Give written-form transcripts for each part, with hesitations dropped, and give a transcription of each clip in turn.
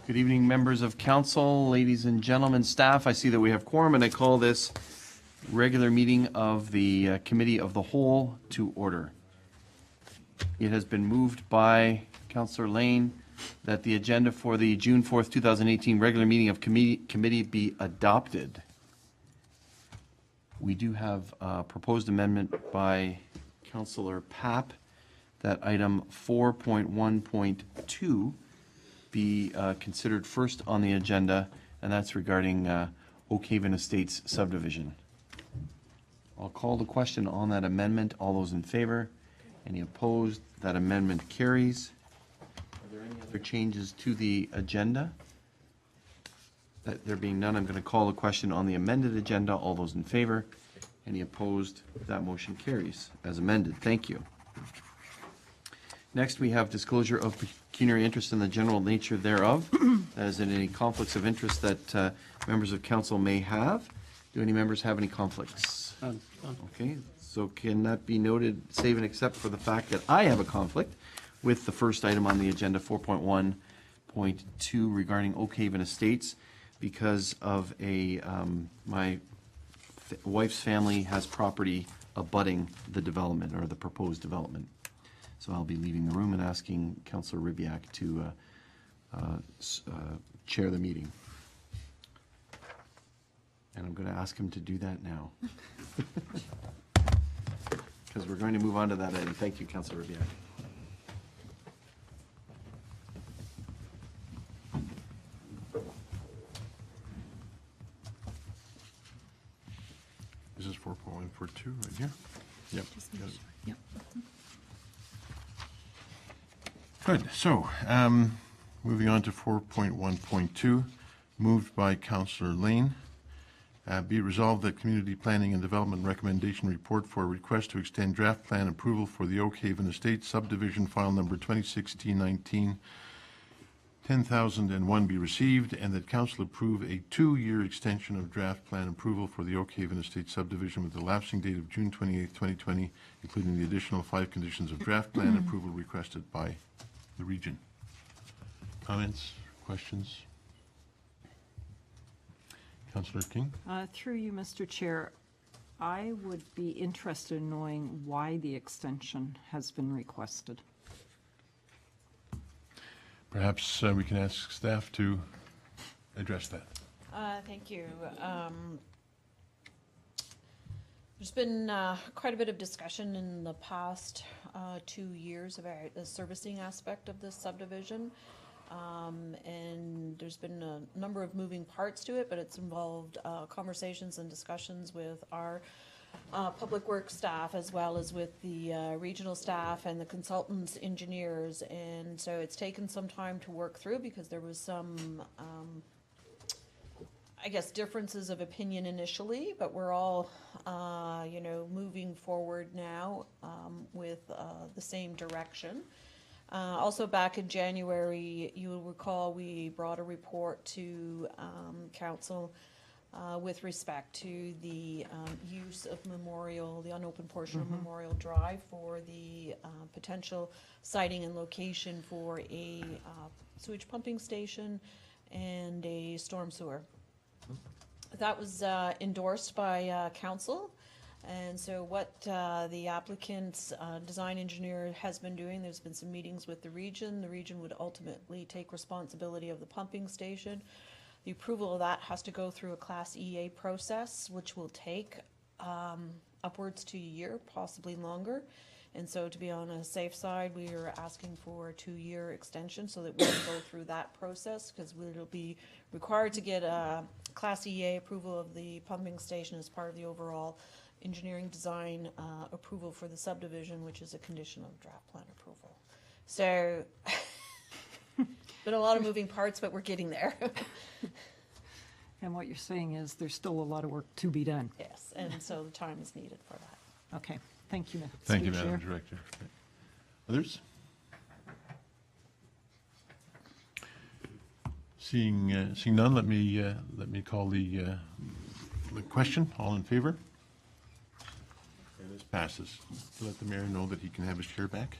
Good evening, members of council, ladies and gentlemen, staff. I see that we have quorum, and I call this regular meeting of the Committee of the Whole to order. It has been moved by Councillor Lane that the agenda for the June 4th, 2018 regular meeting of committee be adopted. We do have a proposed amendment by Councillor Papp that item 4.1.2 be considered first on the agenda, and that's regarding Oak Haven Estates subdivision. I'll call the question on that amendment. All those in favor? Any opposed? That amendment carries. Are there any other changes to the agenda? That there being none, I'm going to call the question on the amended agenda. All those in favor? Any opposed? That motion carries as amended. Thank you. Next, we have disclosure of pecuniary interest in the general nature thereof. That is in any conflicts of interest that members of council may have. Do any members have any conflicts? Okay, so can that be noted, save and except for the fact that I have a conflict with the first item on the agenda, 4.1.2, regarding Oak Haven Estates, because of my wife's family has property abutting the development or the proposed development. So I'll be leaving the room and asking Councillor Ribiak to chair the meeting. And I'm going to ask him to do that now. Because we're going to move on to that item. Thank you, Councillor Ribiak. This is 4.142 right here? Yep. Yep. Good. So, moving on to 4.1.2, moved by Councillor Lane. Be it resolved that Community Planning and Development Recommendation Report for a request to extend draft plan approval for the Oak Haven Estates subdivision file number 2016-19 10,001 be received, and that Council approve a 2-year extension of draft plan approval for the Oak Haven Estates subdivision with the lapsing date of June 28, 2020, including the additional 5 conditions of draft plan approval requested by the region. Comments, questions? Councillor King? Through you, Mr. Chair, I would be interested in knowing why the extension has been requested. Perhaps we can ask staff to address that. Thank you. There's been quite a bit of discussion in the past 2 years about the servicing aspect of this subdivision. And there's been a number of moving parts to it, but it's involved conversations and discussions with our public works staff, as well as with the regional staff and the consultants, engineers. And so it's taken some time to work through because there was some I guess differences of opinion initially, but we're all moving forward now with the same direction. Also back in January, you will recall we brought a report to council with respect to the use of the unopened portion of Memorial Drive for the potential siting and location for a sewage pumping station and a storm sewer. That was endorsed by council. And so what the applicant's design engineer has been doing, there's been some meetings with the region. The region would ultimately take responsibility of the pumping station. The approval of that has to go through a Class EA process, which will take upwards to a year, possibly longer. And so to be on a safe side, we are asking for a 2-year extension so that we can go through that process, because we'll be required to get a Class EA approval of the pumping station as part of the overall engineering design approval for the subdivision, which is a condition of draft plan approval. So, been a lot of moving parts, but we're getting there. And what you're saying is there's still a lot of work to be done. Yes, and so the time is needed for that. Okay, thank you, Thank you, Mr. Madam Chair. Director. Others? Seeing none, let me call the question. All in favor? And this passes. Let the mayor know that he can have his chair back.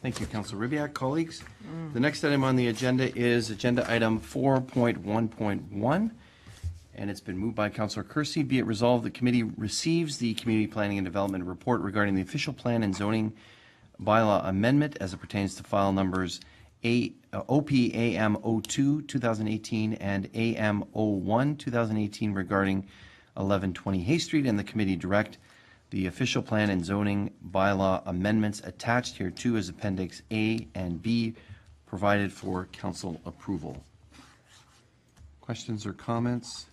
Thank you, Councilor Ribbiak. Colleagues, the next item on the agenda is agenda item 4.1.1, and it's been moved by Councilor Kersey. Be it resolved, the committee receives the Community Planning and Development Report regarding the official plan and zoning bylaw amendment as it pertains to file numbers OPAM02 2018 and AM01 2018 regarding 1120 Hay Street, and the committee direct the official plan and zoning bylaw amendments attached here too as Appendix A and B provided for council approval. Questions or comments?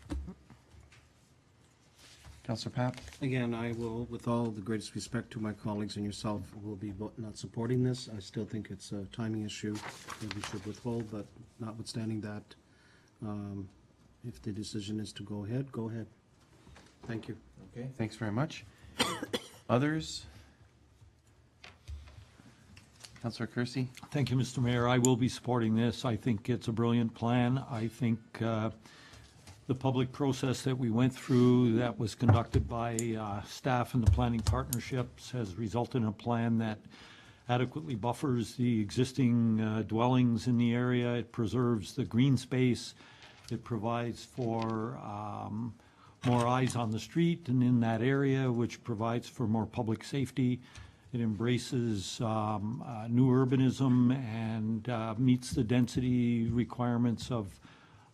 Councilor Papp? Again, I will, with all the greatest respect to my colleagues and yourself, will be not supporting this. I still think it's a timing issue that we should withhold, but notwithstanding that, if the decision is to go ahead, go ahead. Thank you. Okay, thanks very much. Others? Councilor Kersey? Thank you, Mr. Mayor. I will be supporting this. I think it's a brilliant plan. I think the public process that we went through that was conducted by staff and the planning partnerships has resulted in a plan that adequately buffers the existing dwellings in the area. It preserves the green space. It provides for more eyes on the street and in that area, which provides for more public safety. It embraces new urbanism and meets the density requirements of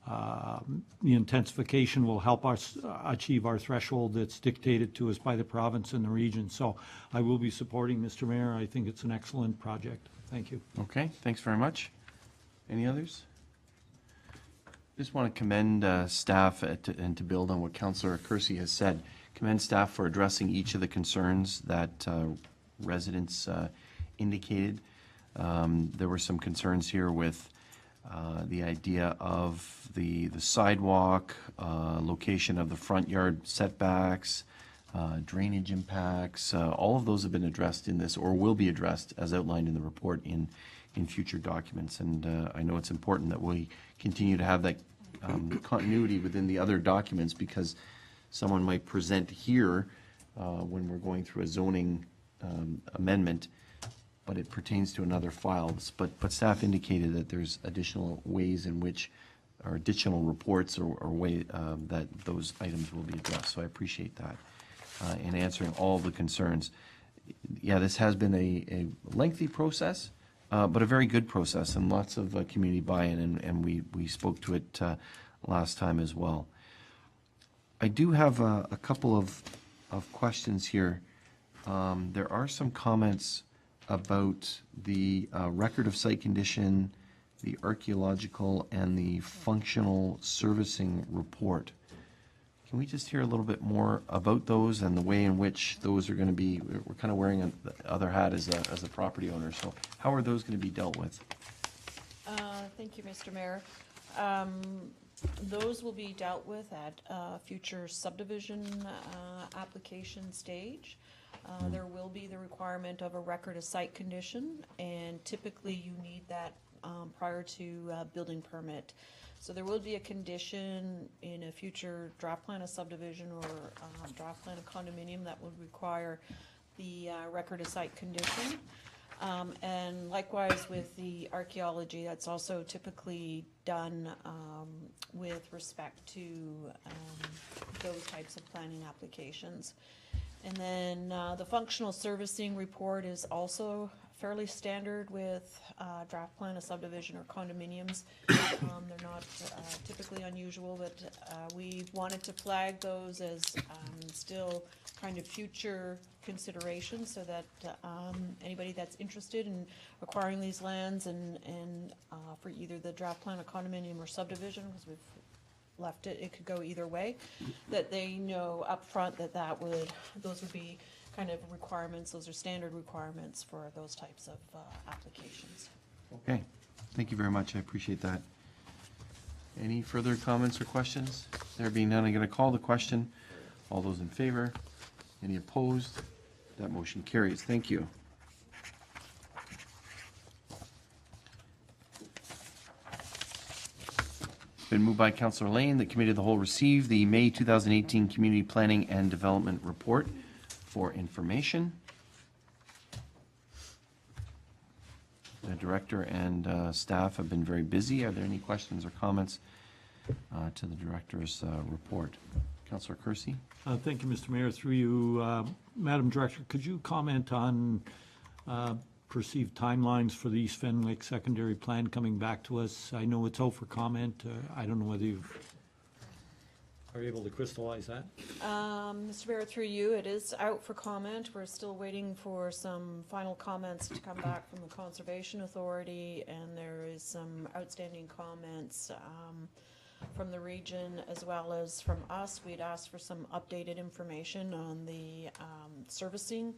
the intensification will help us achieve our threshold that's dictated to us by the province and the region. So I will be supporting, Mr. Mayor. I think it's an excellent project. Thank you. Okay, thanks very much. Any others? Just want to commend staff and to build on what Councillor Kersey has said. Commend staff for addressing each of the concerns that residents indicated. There were some concerns here with the idea of the sidewalk, location of the front yard setbacks, drainage impacts. All of those have been addressed in this or will be addressed as outlined in the report in future documents. And I know it's important that we continue to have that continuity within the other documents, because someone might present here when we're going through a zoning amendment, but it pertains to another file. But staff indicated that there's additional ways in which, or additional reports or way that those items will be addressed. So I appreciate that in answering all the concerns. Yeah, this has been a lengthy process, but a very good process, and lots of community buy-in, and we spoke to it last time as well. I do have a couple of questions here. There are some comments about the record of site condition, the archaeological, and the functional servicing report. Can we just hear a little bit more about those and the way in which those are going to be, we're kind of wearing the other hat as a property owner, so how are those going to be dealt with? Thank you, Mr. Mayor. Those will be dealt with at future subdivision application stage. There will be the requirement of a record of site condition, and typically you need that prior to building permit. So there will be a condition in a future draft plan of subdivision or draft plan of condominium that would require the record of site condition. And likewise with the archaeology, that's also typically done with respect to those types of planning applications. And then the functional servicing report is also fairly standard with draft plan of subdivision or condominiums. They're not typically unusual, but we wanted to flag those as still kind of future consideration, so that anybody that's interested in acquiring these lands and for either the draft plan of condominium or subdivision, because we've left it, it could go either way, that they know up front that those would be kind of requirements, those are standard requirements for those types of applications. Okay, thank you very much. I appreciate that. Any further comments or questions? There being none, I'm going to call the question. All those in favor? Any opposed? That motion carries. Thank you. Been moved by Councillor Lane. The Committee of the Whole received the May 2018 Community Planning and Development Report for information. The director and staff have been very busy. Are there any questions or comments to the director's report? Councillor Kersey? Thank you, Mr. Mayor. Through you, Madam Director, could you comment on perceived timelines for the East Fenwick secondary plan coming back to us? I know it's out for comment. I don't know whether you are able to crystallize that. Mr. Mayor, through you, it is out for comment. We're still waiting for some final comments to come back from the Conservation Authority, and there is some outstanding comments from the region as well as from us. We'd asked for some updated information on the servicing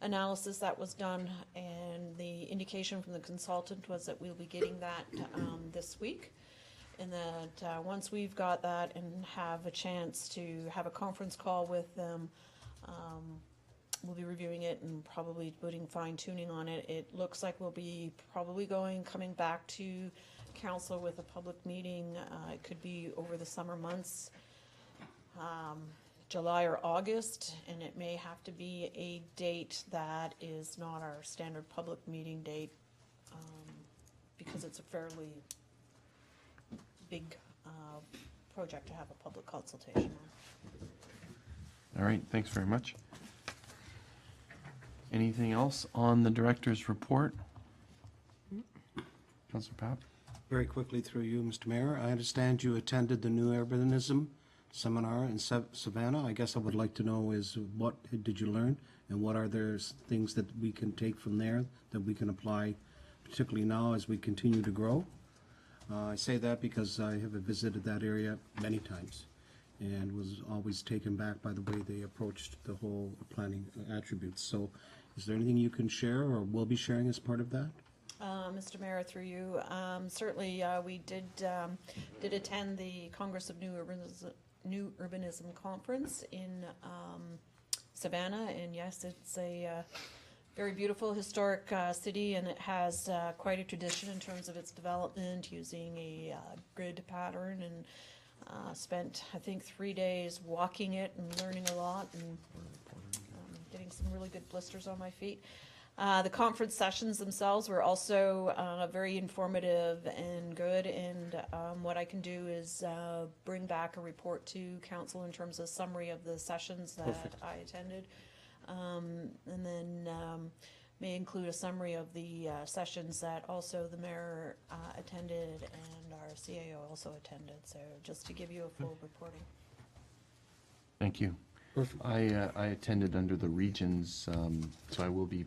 analysis that was done, and the indication from the consultant was that we'll be getting that this week. And that once we've got that and have a chance to have a conference call with them, we'll be reviewing it and probably putting fine tuning on it. It looks like we'll be probably coming back to council with a public meeting. It could be over the summer months, July or August, and it may have to be a date that is not our standard public meeting date, because it's a fairly big project to have a public consultation on. All right, thanks very much. Anything else on the director's report? Councillor Papp? Very quickly through you, Mr. Mayor, I understand you attended the New Urbanism Seminar in Savannah. I guess I would like to know is what did you learn, and what are there things that we can take from there that we can apply, particularly now as we continue to grow? I say that because I have visited that area many times and was always taken back by the way they approached the whole planning attributes. So is there anything you can share or will be sharing as part of that? Mr. Mayor, through you, certainly we did attend the Congress of New Urbanism Conference in Savannah, and yes, it's a very beautiful historic city, and it has quite a tradition in terms of its development using a grid pattern, and spent, I think, 3 days walking it and learning a lot and getting some really good blisters on my feet. The conference sessions themselves were also very informative and good, and what I can do is bring back a report to council in terms of summary of the sessions that I attended. And then may include a summary of the sessions that also the mayor attended and our CAO also attended, so just to give you a full reporting. Thank you. Perfect. I attended under the regions, so I will be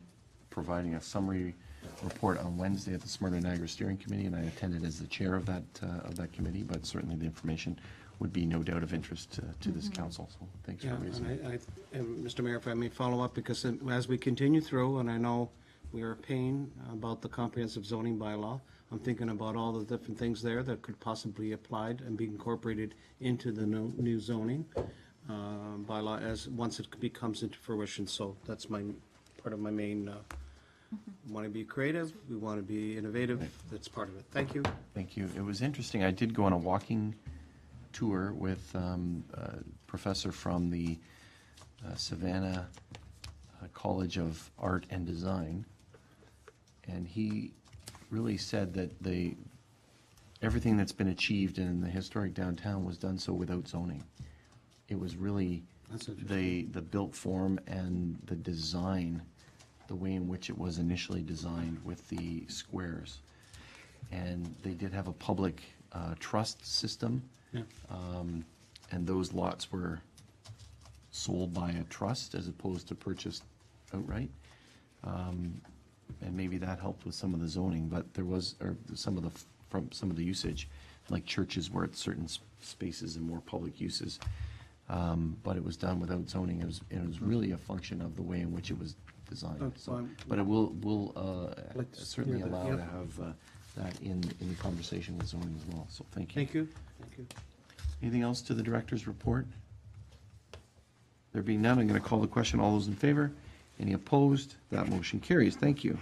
providing a summary report on Wednesday at the Smarter Niagara Steering Committee, and I attended as the chair of that committee, but certainly the information would be no doubt of interest to this council, so thanks for raising it. And Mr. Mayor, if I may follow up, because as we continue through, and I know we are paying about the comprehensive zoning bylaw, I'm thinking about all the different things there that could possibly be applied and be incorporated into the new zoning bylaw as once it comes into fruition. So that's part of my main. We want to be creative. We want to be innovative. Right. That's part of it. Thank you. Thank you. It was interesting. I did go on a walking tour with a professor from the Savannah College of Art and Design, and he really said that everything that's been achieved in the historic downtown was done so without zoning. It was really That's interesting. the built form and the design, the way in which it was initially designed with the squares. And they did have a public trust system. Yeah. And those lots were sold by a trust as opposed to purchased outright. And maybe that helped with some of the zoning, but there was, or some of the usage, like churches were at certain spaces and more public uses. But it was done without zoning. It was really a function of the way in which it was designed. That's So, fine. but it will Let's certainly hear that, allow yep. to have that in the conversation with zoning as well, so thank you. Thank you. Thank you. Anything else to the director's report? There being none, I'm going to call the question. All those in favor? Any opposed? That motion carries. Thank you.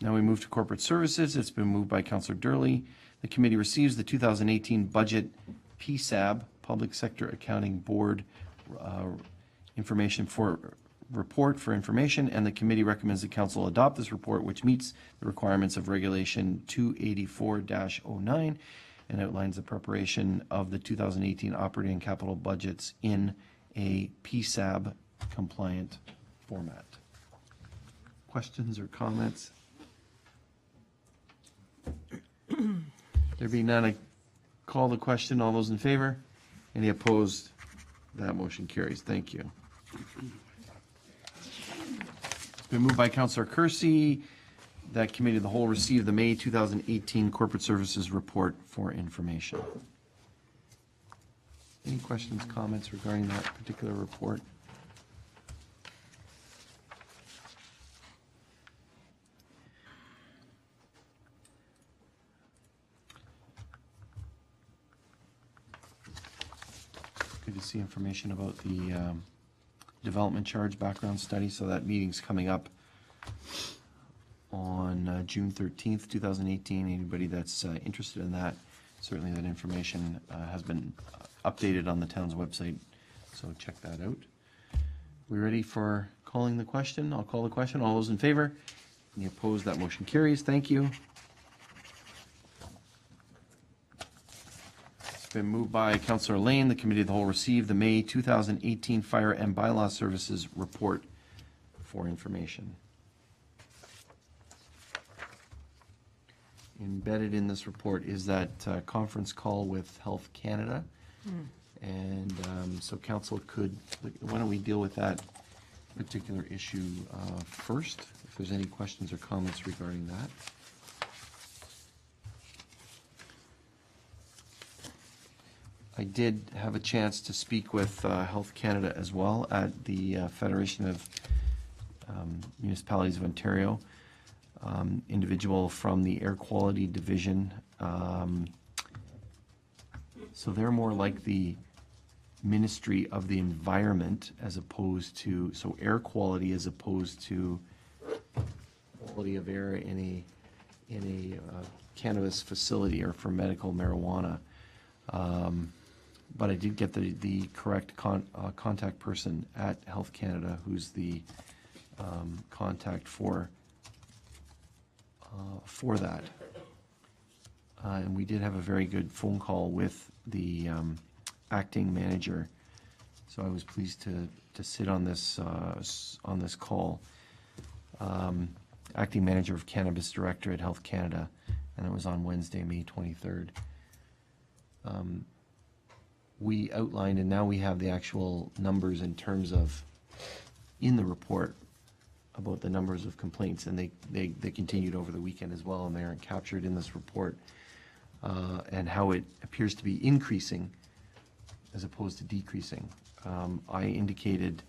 Now we move to corporate services. It's been moved by Councillor Durley. The committee receives the 2018 budget PSAB, Public Sector Accounting Board report for information, and the committee recommends the council adopt this report, which meets the requirements of Regulation 284-09 and outlines the preparation of the 2018 operating and capital budgets in a PSAB compliant format. Questions or comments? There being none, I call the question. All those in favor? Any opposed? That motion carries. Thank you. It's been moved by Councillor Kersey that Committee of the Whole receive the May 2018 Corporate Services Report for information. Any questions, comments regarding that particular report? Good to see information about the development charge background study. So that meeting's coming up on June 13th, 2018. Anybody that's interested in that, certainly that information has been updated on the town's website, so check that out. We ready for calling the question? I'll call the question. All those in favor? Any opposed? That motion carries. Thank you. It's been moved by Councillor Lane. The Committee of the Whole received the May 2018 Fire and Bylaw Services Report for information. Embedded in this report is that conference call with Health Canada. And so council could, why don't we deal with that particular issue first, if there's any questions or comments regarding that. I did have a chance to speak with Health Canada as well at the Federation of Municipalities of Ontario. Individual from the Air Quality Division. So they're more like the Ministry of the Environment as opposed to, so air quality as opposed to quality of air in a cannabis facility or for medical marijuana. But I did get the correct contact person at Health Canada, who's the contact for that. And we did have a very good phone call with the acting manager. So I was pleased to sit on this call. Acting manager of Cannabis Director at Health Canada, and it was on Wednesday, May 23rd. We outlined, and now we have the actual numbers in terms of, in the report, about the numbers of complaints, and they continued over the weekend as well, and they aren't captured in this report, and how it appears to be increasing as opposed to decreasing. I indicated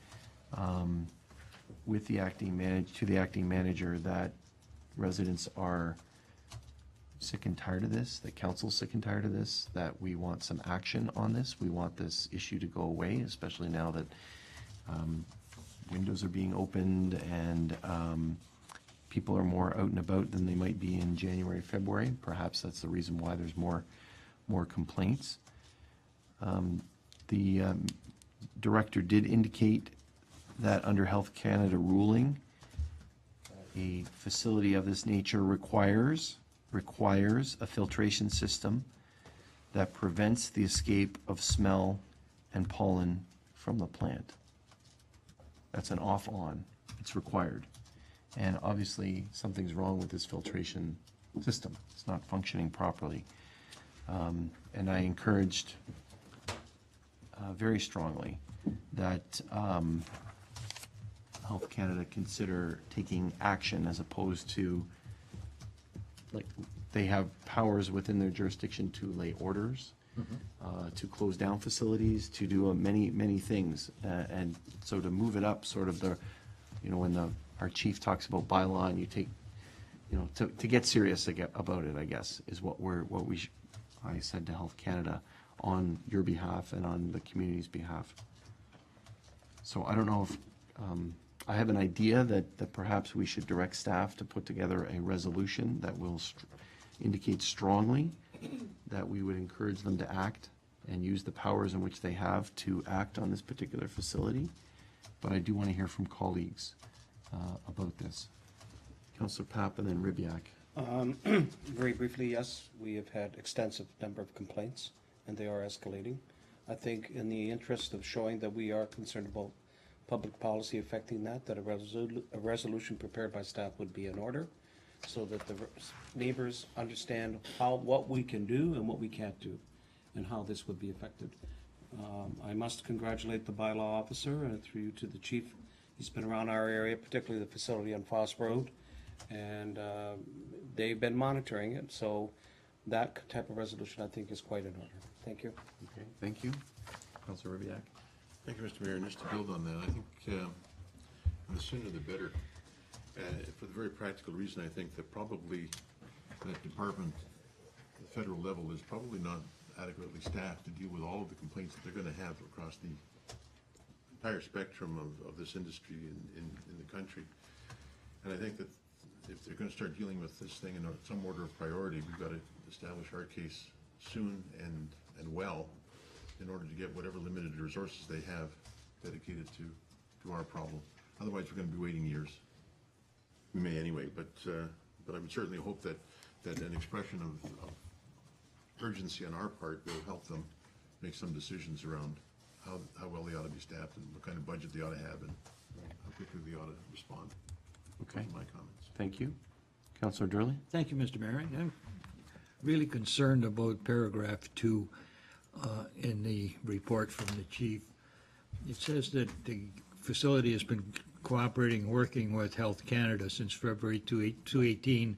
with the acting manager that residents are sick and tired of this, that council's sick and tired of this, that we want some action on this. We want this issue to go away, especially now that windows are being opened and people are more out and about than they might be in January, February. Perhaps that's the reason why there's more complaints. The director did indicate that under Health Canada ruling, a facility of this nature requires a filtration system that prevents the escape of smell and pollen from the plant. That's an off-on. It's required. And obviously, something's wrong with this filtration system. It's not functioning properly. And I encouraged very strongly that Health Canada consider taking action as opposed to, like, they have powers within their jurisdiction to lay orders, to close down facilities, to do many things. And so to move it up, sort of the, when our chief talks about bylaw and you take, to get serious about it, I guess, is I said to Health Canada on your behalf and on the community's behalf. So I don't know if, I have an idea that perhaps we should direct staff to put together a resolution that will indicate strongly that we would encourage them to act and use the powers in which they have to act on this particular facility. but I do want to hear from colleagues about this. Councillor Papp and then Ribyak. Very briefly, yes, we have had extensive number of complaints, and they are escalating. I think in the interest of showing that we are concerned about public policy affecting that a resolution prepared by staff would be in order, so that the neighbors understand what we can do and what we can't do, and how this would be affected. I must congratulate the bylaw officer, and through you to the chief. He's been around our area, particularly the facility on Foss Road, and they've been monitoring it, so that type of resolution, I think, is quite in order. Thank you. Okay, thank you. Councillor Ribyak. Thank you, Mr. Mayor. And just to build on that, I think the sooner the better. For the very practical reason, I think that probably that department, the federal level, is probably not adequately staffed to deal with all of the complaints that they're going to have across the entire spectrum of this industry in the country. And I think that if they're going to start dealing with this thing in some order of priority, we've got to establish our case soon and well, in order to get whatever limited resources they have dedicated to our problem. Otherwise, we're going to be waiting years. We may anyway, but I would certainly hope that an expression of urgency on our part will help them make some decisions around how well they ought to be staffed and what kind of budget they ought to have and how quickly they ought to respond. Okay, Those are my comments. thank you. Councillor Durley. Thank you, Mr. Mayor. I'm really concerned about paragraph 2 in the report from the chief. It says that the facility has been cooperating, working with Health Canada since February 2018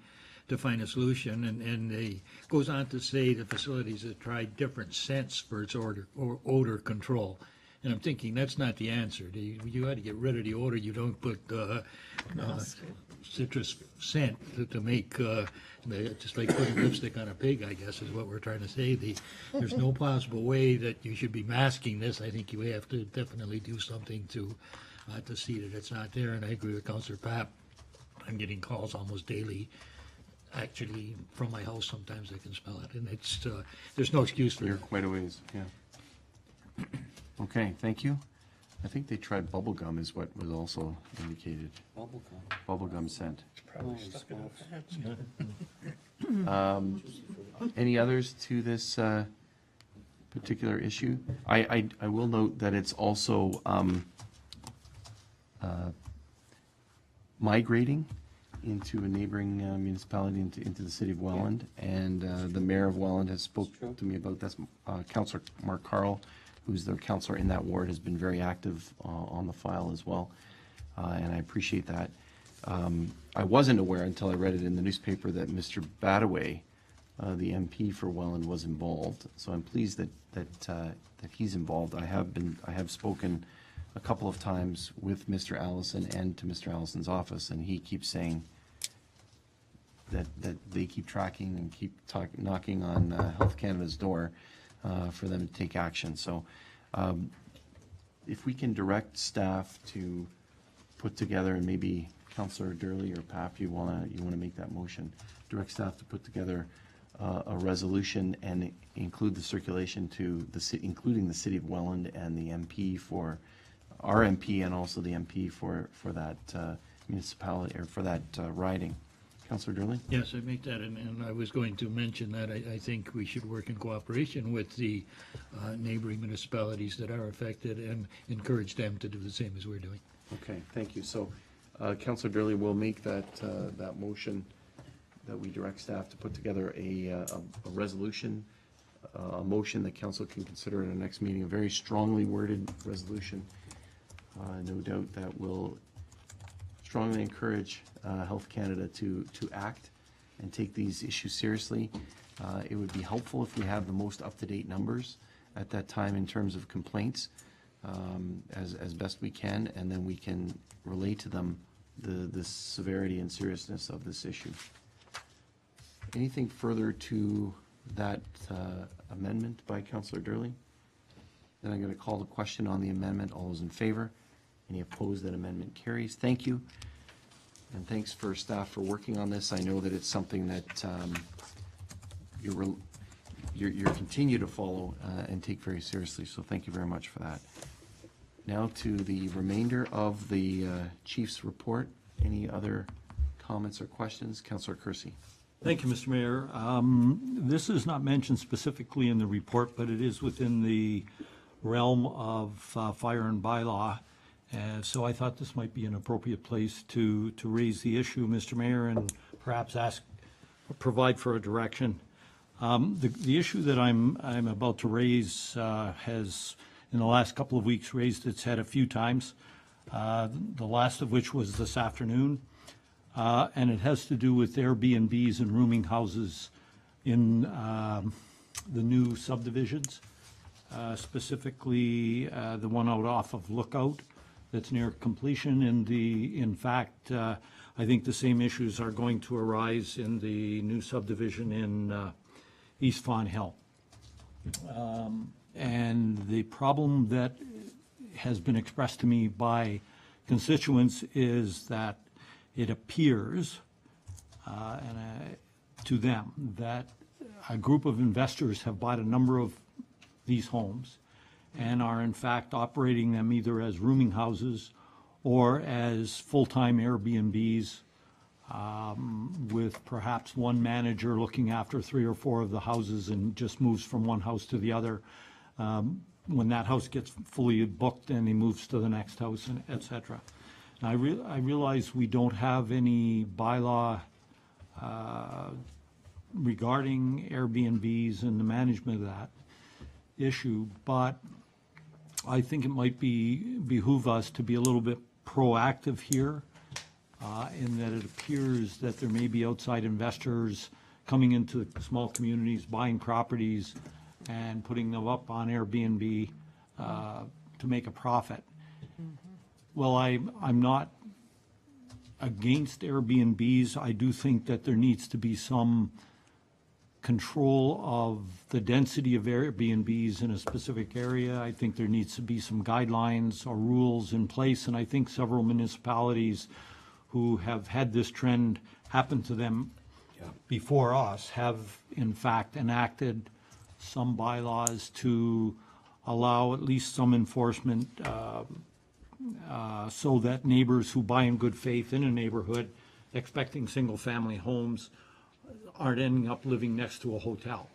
to find a solution, and it goes on to say the facilities have tried different scents for its odor control. And I'm thinking that's not the answer. You got to get rid of the odor. You don't put citrus scent to make, just like putting lipstick on a pig, I guess, is what we're trying to say. There's no possible way that you should be masking this. I think you have to definitely do something to see that it's not there. And I agree with Councillor Papp. I'm getting calls almost daily. Actually, from my house, sometimes I can smell it, and it's there's no excuse for You're it. quite a ways, yeah. Okay, thank you. I think they tried bubble gum is what was also indicated. Bubblegum. Bubble gum scent. Probably stuck in Any others to this particular issue? I will note that it's also migrating into a neighboring municipality, into the city of Welland, and the mayor of Welland has spoke to me about this. Councillor Mark Carl, who's the councillor in that ward, has been very active on the file as well, and I appreciate that. I wasn't aware until I read it in the newspaper that Mr. Badaway, the MP for Welland, was involved. So I'm pleased that he's involved. I have spoken a couple of times with Mr. Allison and to Mr. Allison's office, and he keeps saying that they keep tracking and keep knocking on Health Canada's door for them to take action. So if we can direct staff to put together, and maybe Councillor Durley or Papp, you wanna make that motion, direct staff to put together a resolution and include the circulation to including the city of Welland and the MP for our MP and also the MP for that municipality or for that riding. Councillor Durley? Yes, I make that, and I was going to mention that I think we should work in cooperation with the neighboring municipalities that are affected and encourage them to do the same as we're doing. Okay, thank you. So Councillor Durley will make that motion that we direct staff to put together a resolution, a motion that council can consider in our next meeting, a very strongly worded resolution. No doubt that will strongly encourage Health Canada to act and take these issues seriously. It would be helpful if we have the most up-to-date numbers at that time in terms of complaints as best we can, and then we can relate to them the severity and seriousness of this issue. Anything further to that amendment by Councillor Durley? Then I'm going to call the question on the amendment. All those in favor? Any opposed? That amendment carries. Thank you. And thanks for staff for working on this. I know that it's something that you continue to follow and take very seriously, so thank you very much for that. Now to the remainder of the chief's report. Any other comments or questions? Councillor Kersey. Thank you, Mr. Mayor. This is not mentioned specifically in the report, but it is within the realm of fire and bylaw. So I thought this might be an appropriate place to raise the issue, Mr. Mayor, and perhaps provide for a direction. The issue that I'm about to raise has, in the last couple of weeks, raised its head a few times, the last of which was this afternoon. And it has to do with Airbnbs and rooming houses in the new subdivisions, specifically the one out off of Lookout that's near completion. And in fact, I think the same issues are going to arise in the new subdivision in East Fawn Hill. And the problem that has been expressed to me by constituents is that it appears to them that a group of investors have bought a number of these homes and are in fact operating them either as rooming houses or as full-time Airbnbs, with perhaps one manager looking after 3 or 4 of the houses and just moves from one house to the other. When that house gets fully booked, then he moves to the next house, and et cetera. I realize we don't have any bylaw regarding Airbnbs and the management of that issue, but I think it might behoove us to be a little bit proactive here, in that it appears that there may be outside investors coming into small communities, buying properties and putting them up on Airbnb to make a profit. Well, I'm not against Airbnbs. I do think that there needs to be some control of the density of Airbnbs in a specific area. I think there needs to be some guidelines or rules in place, and I think several municipalities who have had this trend happen to them before us have in fact enacted some bylaws to allow at least some enforcement, so that neighbors who buy in good faith in a neighborhood expecting single-family homes aren't ending up living next to a hotel.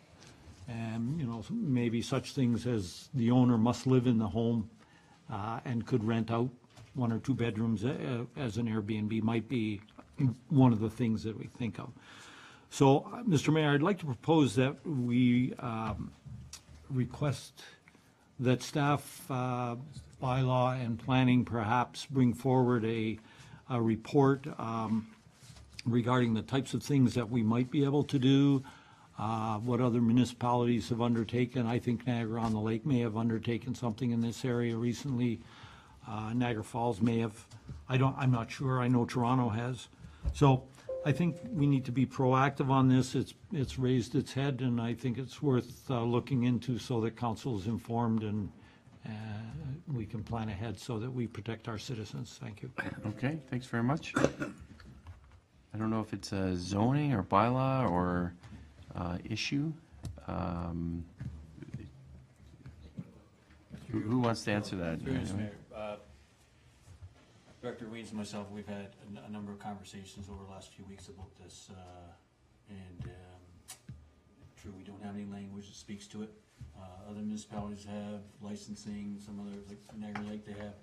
And, maybe such things as the owner must live in the home and could rent out 1 or 2 bedrooms as an Airbnb might be one of the things that we think of. So, Mr. Mayor, I'd like to propose that we request that staff, bylaw and planning perhaps bring forward a report regarding the types of things that we might be able to do, what other municipalities have undertaken. I think Niagara-on-the-Lake may have undertaken something in this area recently. Niagara Falls may have. I'm not sure. I know Toronto has. So I think we need to be proactive on this. It's raised its head, and I think it's worth looking into so that council is informed and we can plan ahead so that we protect our citizens. Thank you. Okay, thanks very much. I don't know if it's a zoning or bylaw or issue. Who wants to answer that? Through Mr. Mayor, Director Weeds and myself, we've had a number of conversations over the last few weeks about this, and true, we don't have any language that speaks to it. Other municipalities have licensing, some others, like Niagara Lake, they have.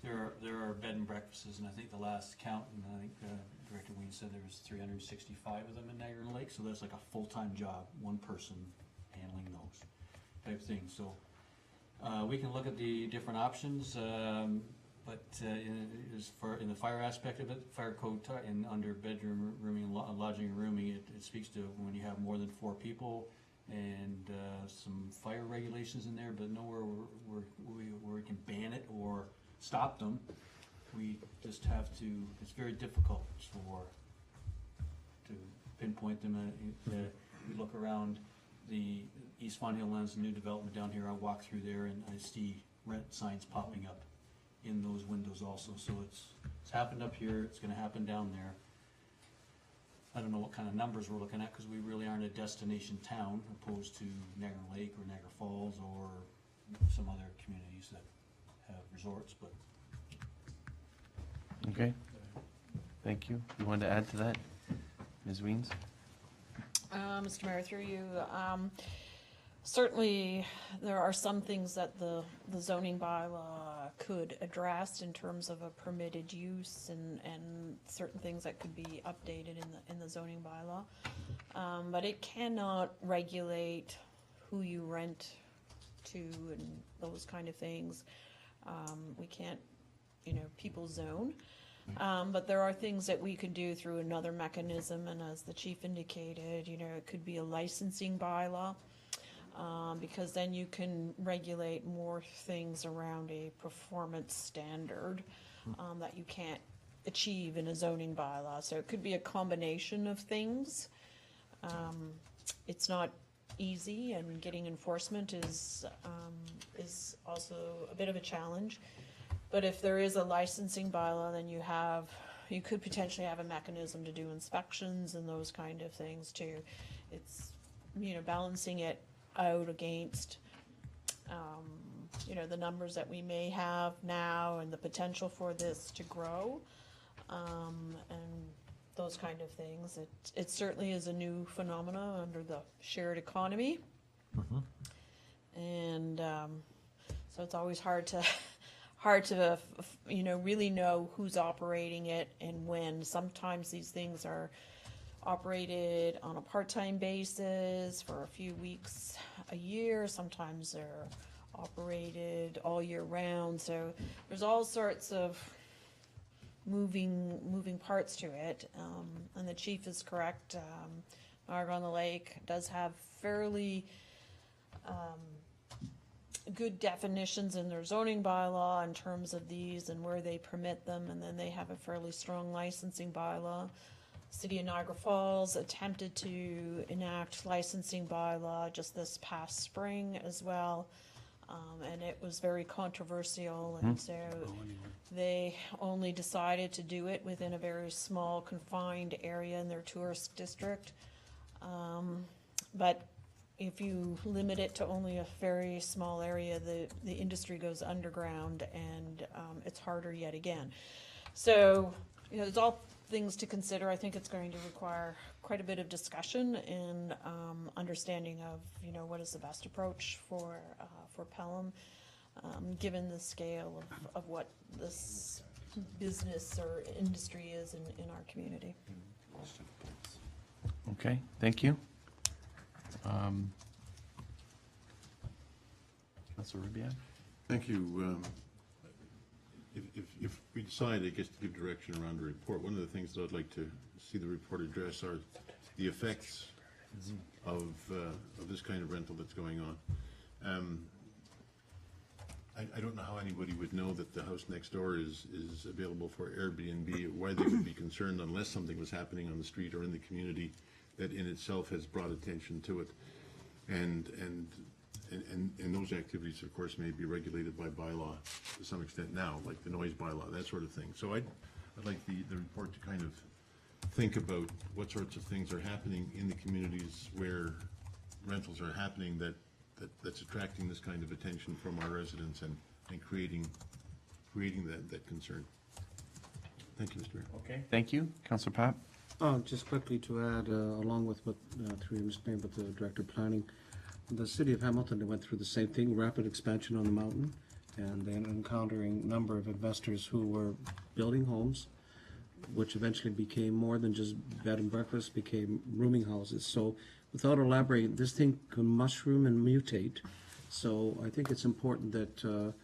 There are bed and breakfasts, and I think the last count, and I think Director Weeds said there was 365 of them in Niagara Lake, so that's like a full-time job, one person handling those type things. So we can look at the different options, but in the fire aspect of it, fire code under bedroom rooming and lodging and rooming, it speaks to when you have more than 4 people and some fire regulations in there, but nowhere where we can ban it or stop them. We just have to. It's very difficult to pinpoint them. We look around the East Fawn Hill Lands, new development down here. I walk through there and I see rent signs popping up in those windows also. So it's happened up here. It's going to happen down there. I don't know what kind of numbers we're looking at because we really aren't a destination town opposed to Niagara Lake or Niagara Falls or some other communities that have resorts, but Okay, thank you. You wanted to add to that, Ms. Weems? Mr. Mayor, through you, certainly there are some things that the zoning bylaw could address in terms of a permitted use and certain things that could be updated in the zoning bylaw. But it cannot regulate who you rent to and those kind of things. We can't, people zone. But there are things that we could do through another mechanism, and as the chief indicated, it could be a licensing bylaw, because then you can regulate more things around a performance standard that you can't achieve in a zoning bylaw. So it could be a combination of things. It's not easy, and getting enforcement is also a bit of a challenge. But if there is a licensing bylaw, then you could potentially have a mechanism to do inspections and those kind of things too. It's, balancing it out against, the numbers that we may have now and the potential for this to grow, and those kind of things. It certainly is a new phenomena under the shared economy. And so it's always hard to really know who's operating it and when. Sometimes these things are operated on a part-time basis for a few weeks a year. Sometimes they're operated all year round. So there's all sorts of moving parts to it. And the chief is correct. Niagara on the Lake does have fairly good definitions in their zoning bylaw in terms of these and where they permit them, and then they have a fairly strong licensing bylaw. City of Niagara Falls attempted to enact licensing bylaw just this past spring as well, and it was very controversial, and so they only decided to do it within a very small confined area in their tourist district. But if you limit it to only a very small area, the industry goes underground, and it's harder yet again. So, there's all things to consider. I think it's going to require quite a bit of discussion and understanding of, what is the best approach for Pelham, given the scale of what this business or industry is in our community. Okay, thank you. Councilor Ribbiad? Thank you. If we decide, I guess, to give direction around the report, one of the things that I'd like to see the report address are the effects of this kind of rental that's going on. I don't know how anybody would know that the house next door is available for Airbnb, why they would be concerned unless something was happening on the street or in the community that in itself has brought attention to it. And those activities, of course, may be regulated by bylaw to some extent now, like the noise bylaw, that sort of thing. So I'd like the report to kind of think about what sorts of things are happening in the communities where rentals are happening that's attracting this kind of attention from our residents and creating that concern. Thank you, Mr. Mayor. Okay. Thank you. Councilor Pap? Just quickly to add, along with what, through Mr. Mayor, but the Director of Planning, the City of Hamilton, they went through the same thing, rapid expansion on the mountain, and then encountering a number of investors who were building homes, which eventually became more than just bed and breakfast, became rooming houses. So without elaborating, this thing can mushroom and mutate. So I think it's important that,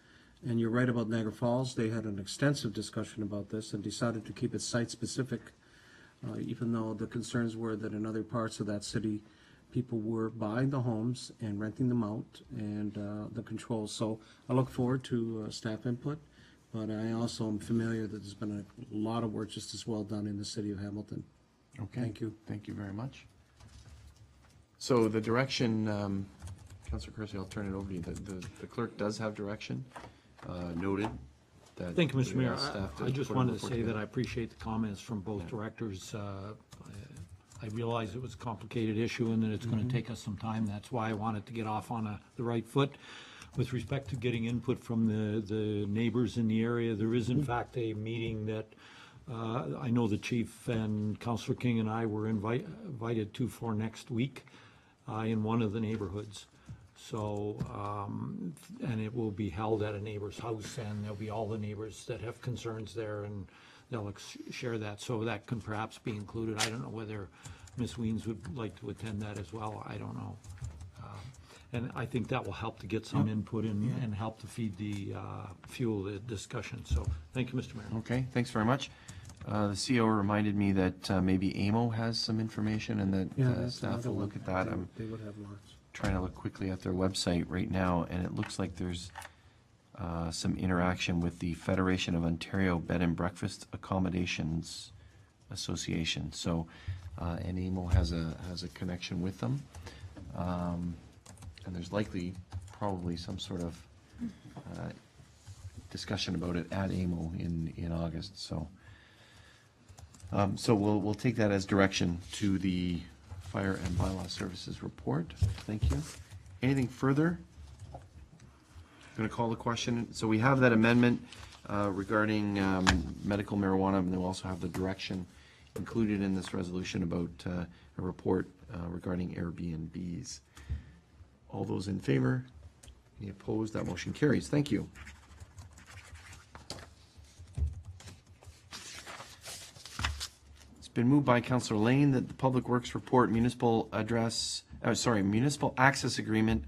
and you're right about Niagara Falls, they had an extensive discussion about this and decided to keep it site-specific, even though the concerns were that in other parts of that city, people were buying the homes and renting them out, and the controls. So I look forward to staff input, but I also am familiar that there's been a lot of work just as well done in the City of Hamilton. Okay. Thank you. Thank you very much. So the direction, Councilor Kersey, I'll turn it over to you. The clerk does have direction, noted that. Thank you, Mr. we Mayor. asked staff to I just put a wanted to report say that together. I appreciate the comments from both Yeah. directors. I realize it was a complicated issue and that it's going to take us some time. That's why I wanted to get off on the right foot. With respect to getting input from the neighbors in the area, there is in fact a meeting that I know the chief and Councillor King and I were invited to for next week in one of the neighborhoods. So, and it will be held at a neighbor's house, and there'll be all the neighbors that have concerns there, and they'll share that. So that can perhaps be included. I don't know whether Ms. Weens would like to attend that as well. I don't know. And I think that will help to get some input and help to fuel the discussion. So, thank you, Mr. Mayor. Okay, thanks very much. The CO reminded me that maybe AMO has some information and that that's staff another will one. look at that. I'm They would have lots. trying to look quickly at their website right now, and it looks like there's some interaction with the Federation of Ontario Bed and Breakfast Accommodations Association. So, and AMO has a connection with them. And there's probably some sort of discussion about it at AMO in August. So, so we'll take that as direction to the Fire and Bylaw Services report. Thank you. Anything further? Going to call the question. So we have that amendment regarding medical marijuana, and we'll also have the direction included in this resolution about a report regarding Airbnbs. All those in favor? Any opposed? That motion carries. Thank you. It's been moved by Councillor Lane that the Public Works Report Municipal Access Agreement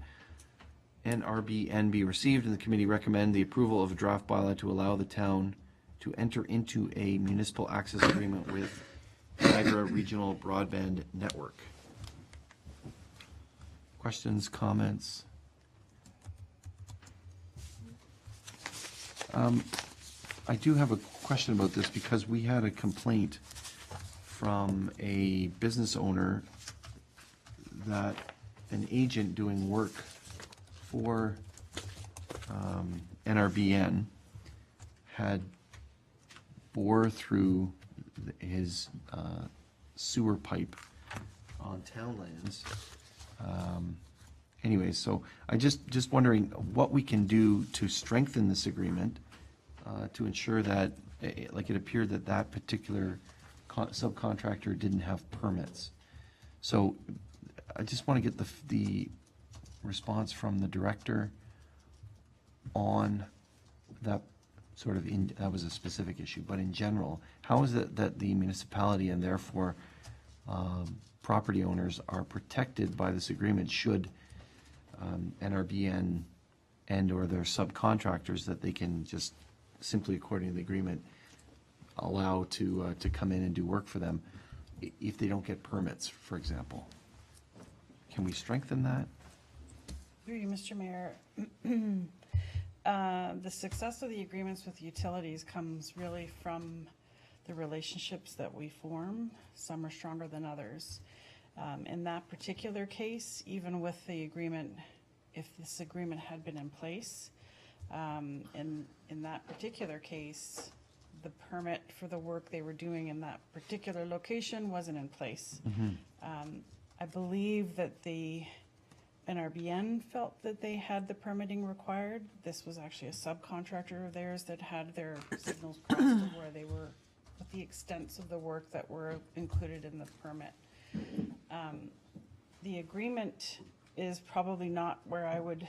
NRBN be received, and the committee recommend the approval of a draft bylaw to allow the town to enter into a municipal access agreement with Niagara Regional Broadband Network. Questions, comments? I do have a question about this because we had a complaint from a business owner that an agent doing work for NRBN had bore through his sewer pipe on town lands. Anyways, so I just wondering what we can do to strengthen this agreement to ensure that, like, it appeared that that particular subcontractor didn't have permits. So I just want to get the response from the director on that sort of, that was a specific issue, but in general, how is it that the municipality and therefore property owners are protected by this agreement should NRBN and or their subcontractors that they can just simply according to the agreement allow to come in and do work for them if they don't get permits, for example? Can we strengthen that? Through you, Mr. Mayor. The success of the agreements with utilities comes really from the relationships that we form. Some are stronger than others. In that particular case, even with the agreement, if this agreement had been in place, in that particular case, the permit for the work they were doing in that particular location wasn't in place. I believe that the NRBN felt that they had the permitting required. This was actually a subcontractor of theirs that had their signals crossed to where they were with the extents of the work that were included in the permit. The agreement is probably not where I would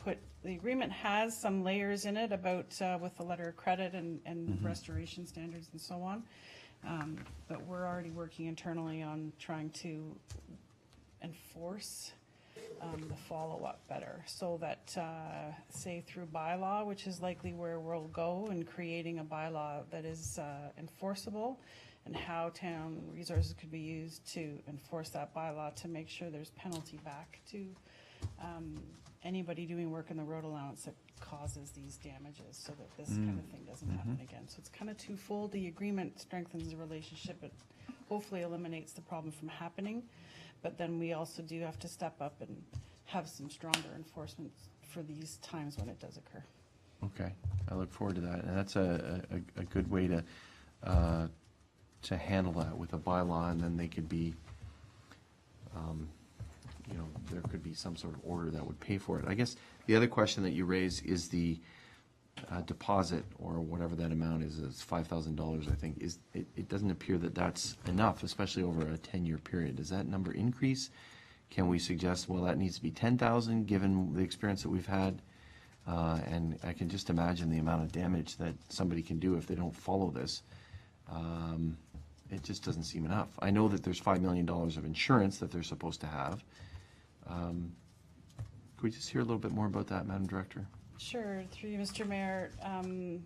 put, the agreement has some layers in it about with the letter of credit and restoration standards and so on. But we're already working internally on trying to enforce the follow-up better so that, say through bylaw, which is likely where we'll go, and creating a bylaw that is enforceable, and how town resources could be used to enforce that bylaw to make sure there's penalty back to anybody doing work in the road allowance that causes these damages, so that this kind of thing doesn't happen again. So it's kind of twofold. The agreement strengthens the relationship. It hopefully eliminates the problem from happening. But then we also do have to step up and have some stronger enforcement for these times when it does occur. Okay, I look forward to that, and that's a good way to handle that with a bylaw, and then they could be there could be some sort of order that would pay for it. I guess the other question that you raise is the deposit, or whatever that amount is, it's $5,000, I think. It doesn't appear that that's enough, especially over a 10-year period. Does that number increase? Can we suggest, well, that needs to be 10,000, given the experience that we've had? And I can just imagine the amount of damage that somebody can do if they don't follow this. It just doesn't seem enough. I know that there's $5 million of insurance that they're supposed to have. Could we just hear a little bit more about that, Madam Director? Sure, through you, Mr. Mayor.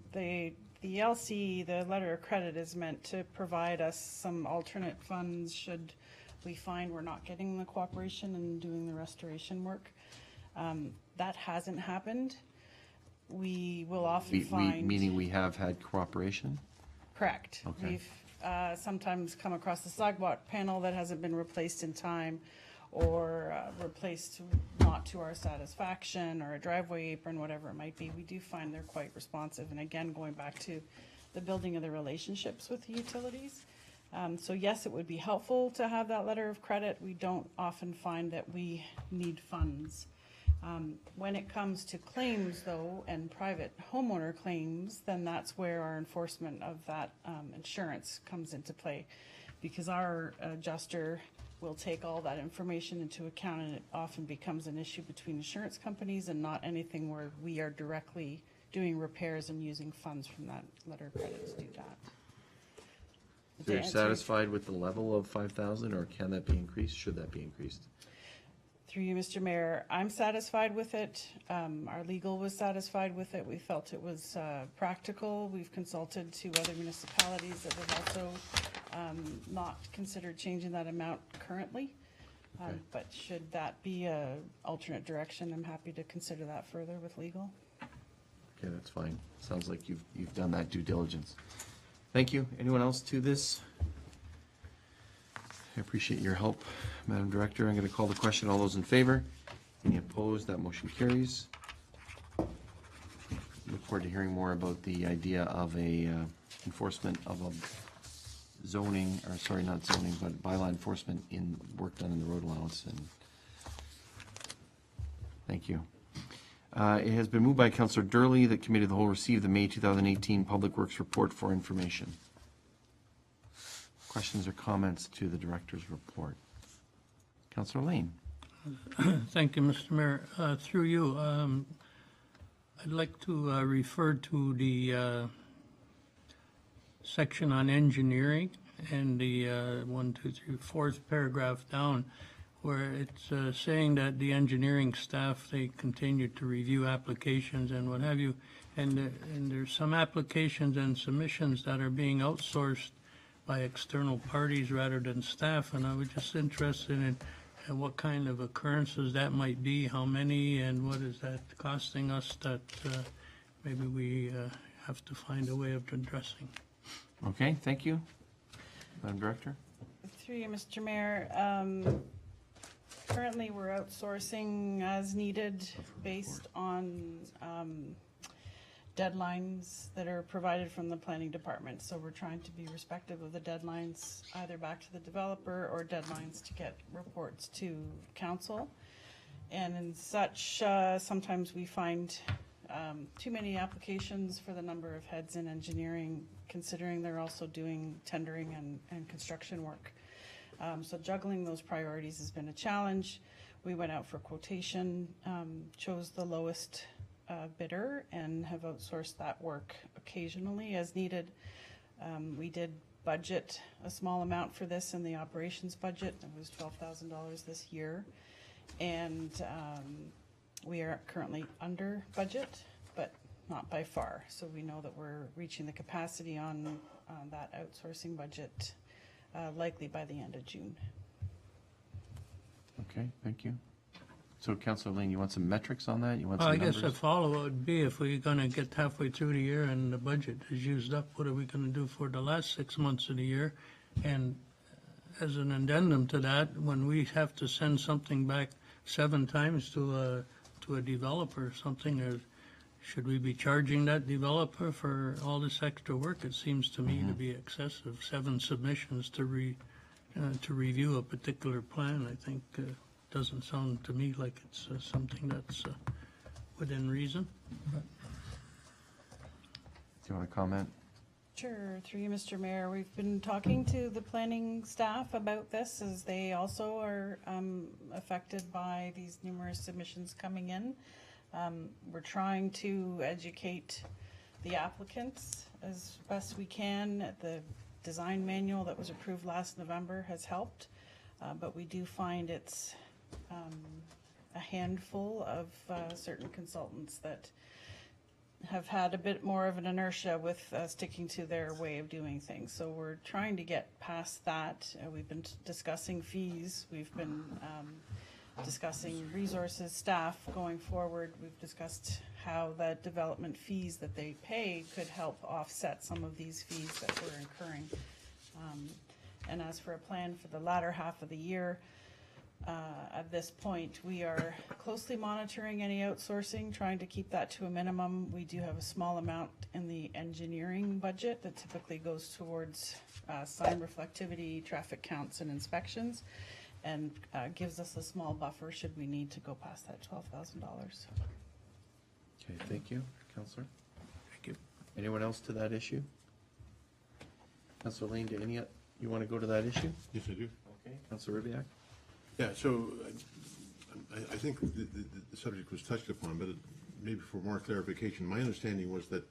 The LC, the letter of credit, is meant to provide us some alternate funds should we find we're not getting the cooperation and doing the restoration work. That hasn't happened. We will often find... Meaning we have had cooperation? Correct. Okay. We've sometimes come across a sidewalk panel that hasn't been replaced in time, or replaced not to our satisfaction, or a driveway apron, whatever it might be. We do find they're quite responsive. And again, going back to the building of the relationships with the utilities. So yes, it would be helpful to have that letter of credit. We don't often find that we need funds. When it comes to claims, though, and private homeowner claims, then that's where our enforcement of that insurance comes into play, because our adjuster will take all that information into account, and it often becomes an issue between insurance companies and not anything where we are directly doing repairs and using funds from that letter of credit to do that. So you're satisfied with the level of 5,000, or can that be increased? Should that be increased? Through you, Mr. Mayor, I'm satisfied with it. Our legal was satisfied with it. We felt it was practical. We've consulted to other municipalities that have also not considered changing that amount currently. Okay. But should that be a alternate direction, I'm happy to consider that further with legal. Okay, that's fine. Sounds like you've done that due diligence. Thank you. Anyone else to this? I appreciate your help, Madam Director. I'm going to call the question. All those in favor? Any opposed? That motion carries. Look forward to hearing more about the idea of a enforcement of a zoning, or sorry, not zoning, but bylaw enforcement in work done in the road allowance. And thank you. It has been moved by Councillor Durley that Committee of the Whole receive the May 2018 Public Works Report for information. Questions or comments to the Director's report? Councillor Lane. Thank you, Mr. Mayor. Through you, I'd like to refer to the section on engineering and the 4th paragraph down, where it's saying that the engineering staff, they continue to review applications and what have you, and there's some applications and submissions that are being outsourced by external parties rather than staff, and I was just interested in what kind of occurrences that might be, how many, and what is that costing us that maybe we have to find a way of addressing. Okay, thank you. Madam Director? Through you, Mr. Mayor, currently we're outsourcing as needed based on deadlines that are provided from the planning department. So we're trying to be respectful of the deadlines, either back to the developer or deadlines to get reports to council. And in such, sometimes we find too many applications for the number of heads in engineering, considering they're also doing tendering and construction work. So juggling those priorities has been a challenge. We went out for quotation, chose the lowest bidder, and have outsourced that work occasionally as needed. We did budget a small amount for this in the operations budget. It was $12,000 this year. And we are currently under budget, but not by far. So we know that we're reaching the capacity on that outsourcing budget likely by the end of June. Okay, thank you. So, Councillor Lane, you want some metrics on that? You want some I numbers? guess a follow-up would be, if we're going to get halfway through the year and the budget is used up, what are we going to do for the last 6 months of the year? And as an addendum to that, when we have to send something back 7 times to a developer or something, should we be charging that developer for all this extra work? It seems to me to be excessive. 7 submissions to review a particular plan, I think, doesn't sound to me like it's something that's within reason. Do you want to comment? Sure, through you, Mr. Mayor. We've been talking to the planning staff about this as they also are affected by these numerous submissions coming in. We're trying to educate the applicants as best we can. The design manual that was approved last November has helped, but we do find it's a handful of certain consultants that have had a bit more of an inertia with sticking to their way of doing things. So we're trying to get past that. We've been discussing fees. We've been discussing resources, staff going forward. We've discussed how the development fees that they pay could help offset some of these fees that we're incurring. And as for a plan for the latter half of the year, at this point, we are closely monitoring any outsourcing, trying to keep that to a minimum. We do have a small amount in the engineering budget that typically goes towards sign reflectivity, traffic counts, and inspections, and gives us a small buffer should we need to go past that $12,000. Okay, thank you. Counselor? Thank you. Anyone else to that issue? Counselor Lane, you want to go to that issue? Yes, I do. Okay. Counselor Ribbiak? Yeah, so I think the subject was touched upon, but maybe for more clarification, my understanding was that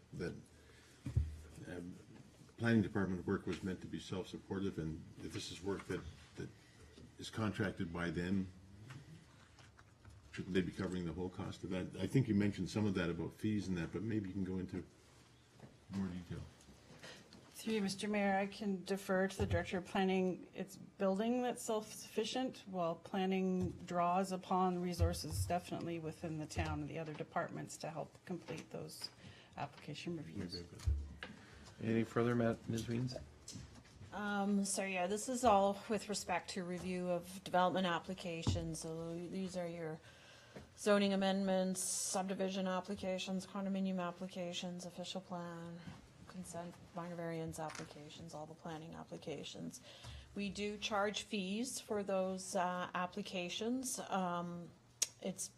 planning department work was meant to be self-supportive, and if this is work that is contracted by them, shouldn't they be covering the whole cost of that? I think you mentioned some of that about fees and that, but maybe you can go into more detail. Through you, Mr. Mayor, I can defer to the Director of Planning. It's building that's self-sufficient, while planning draws upon resources definitely within the town and the other departments to help complete those application reviews. Anything further, Ms. Weens? So yeah, this is all with respect to review of development applications. So these are your zoning amendments, subdivision applications, condominium applications, official plan, consent, minor variance applications, all the planning applications. We do charge fees for those applications. It's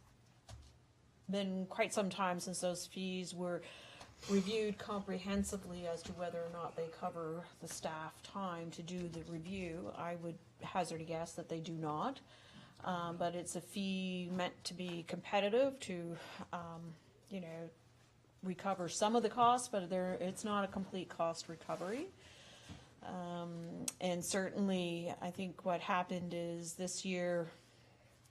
been quite some time since those fees were reviewed comprehensively as to whether or not they cover the staff time to do the review. I would hazard a guess that they do not, but it's a fee meant to be competitive to, you know, recover some of the costs, but it's not a complete cost recovery. And certainly, I think what happened is this year,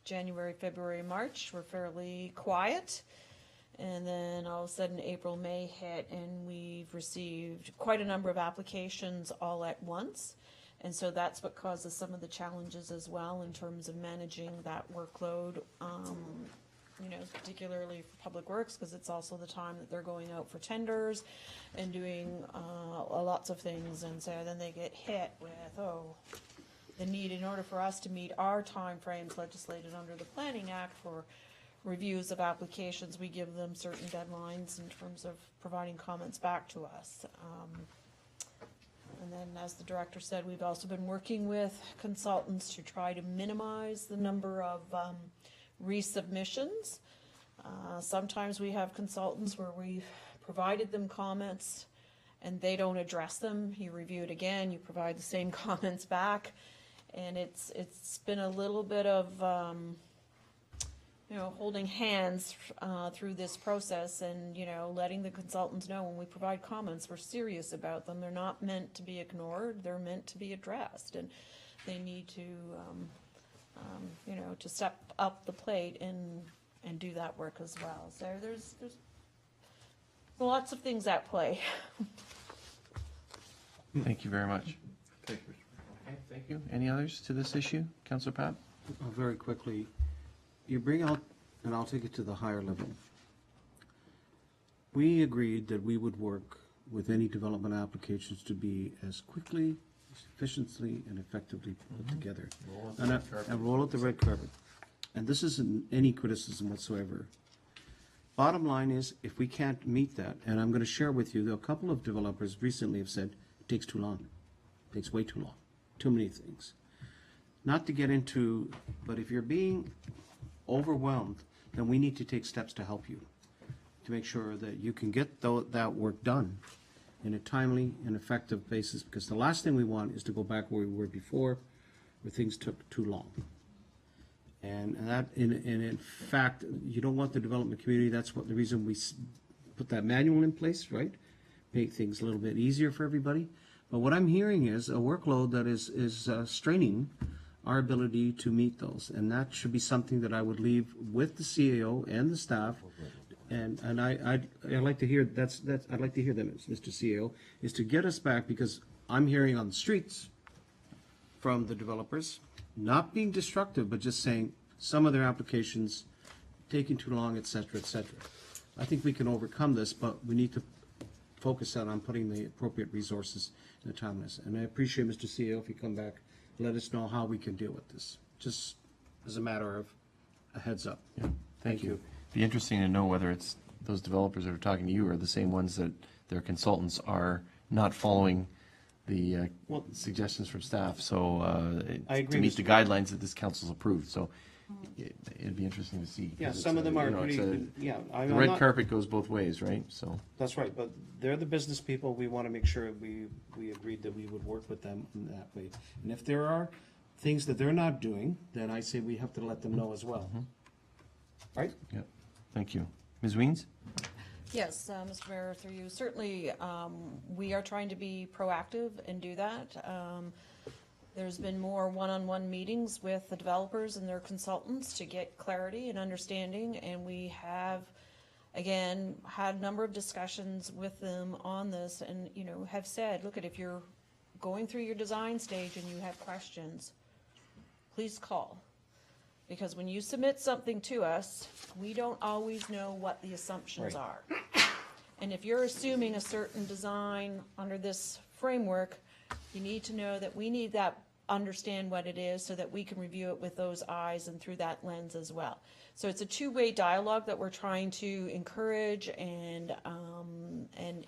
January, February, March, were fairly quiet. And then all of a sudden, April, May hit, and we've received quite a number of applications all at once. And so that's what causes some of the challenges as well in terms of managing that workload, you know, particularly for Public Works, because it's also the time that they're going out for tenders and doing lots of things. And so then they get hit with, the need in order for us to meet our timeframes legislated under the Planning Act for reviews of applications, we give them certain deadlines in terms of providing comments back to us. And then, as the director said, we've also been working with consultants to try to minimize the number of resubmissions. Sometimes we have consultants where we've provided them comments and they don't address them. You review it again, you provide the same comments back, and it's been a little bit of you know, holding hands through this process, and, you know, letting the consultants know when we provide comments, we're serious about them. They're not meant to be ignored. They're meant to be addressed, and they need to, you know, to step up the plate and do that work as well. So there's lots of things at play. Thank you very much. Thank you, Mr. Okay, thank you. Any others to this issue? Councillor Pat? Very quickly, you bring out, and I'll take it to the higher level. We agreed that we would work with any development applications to be as quickly, efficiently, and effectively put together. And roll out the red carpet. And this isn't any criticism whatsoever. Bottom line is, if we can't meet that, and I'm going to share with you, a couple of developers recently have said, it takes too long. It takes way too long. Too many things. not to get into, but if you're being overwhelmed, then we need to take steps to help you, to make sure that you can get that work done in a timely and effective basis, because the last thing we want is to go back where we were before, where things took too long. And that, in fact, you don't want the development community, that's what the reason we put that manual in place, right? Make things a little bit easier for everybody. But what I'm hearing is a workload that is straining our ability to meet those. And that should be something that I would leave with the CAO and the staff. And I'd like to hear, I'd like to hear them, Mr. CAO, is to get us back, because I'm hearing on the streets from the developers, not being destructive, but just saying some of their applications taking too long, et cetera, et cetera. I think we can overcome this, but we need to focus on putting the appropriate resources in the timeliness. And I appreciate, Mr. CEO, if you come back, let us know how we can deal with this, just as a matter of a heads up. Yeah, thank you. Be interesting to know whether it's those developers that are talking to you are the same ones that their consultants are not following the suggestions from staff. So I agree, to meet Mr. the guidelines that this council's approved. So it'd be interesting to see. Yeah, 'cause some of them are pretty, the red carpet goes both ways, right? So That's right, but they're the business people. We want to make sure we agreed that we would work with them in that way. And if there are things that they're not doing, then I say we have to let them know as well. Right? yeah, thank you. Ms. Weens? Yes, Mr. Mayor, through you, certainly, we are trying to be proactive and do that. There's been more one-on-one meetings with the developers and their consultants to get clarity and understanding, and we have, again, had a number of discussions with them on this, and, you know, have said, look, if you're going through your design stage and you have questions, please call. Because when you submit something to us, we don't always know what the assumptions are. And if you're assuming a certain design under this framework, you need to know that we need that, understand what it is so that we can review it with those eyes and through that lens as well. So it's a two-way dialogue that we're trying to encourage and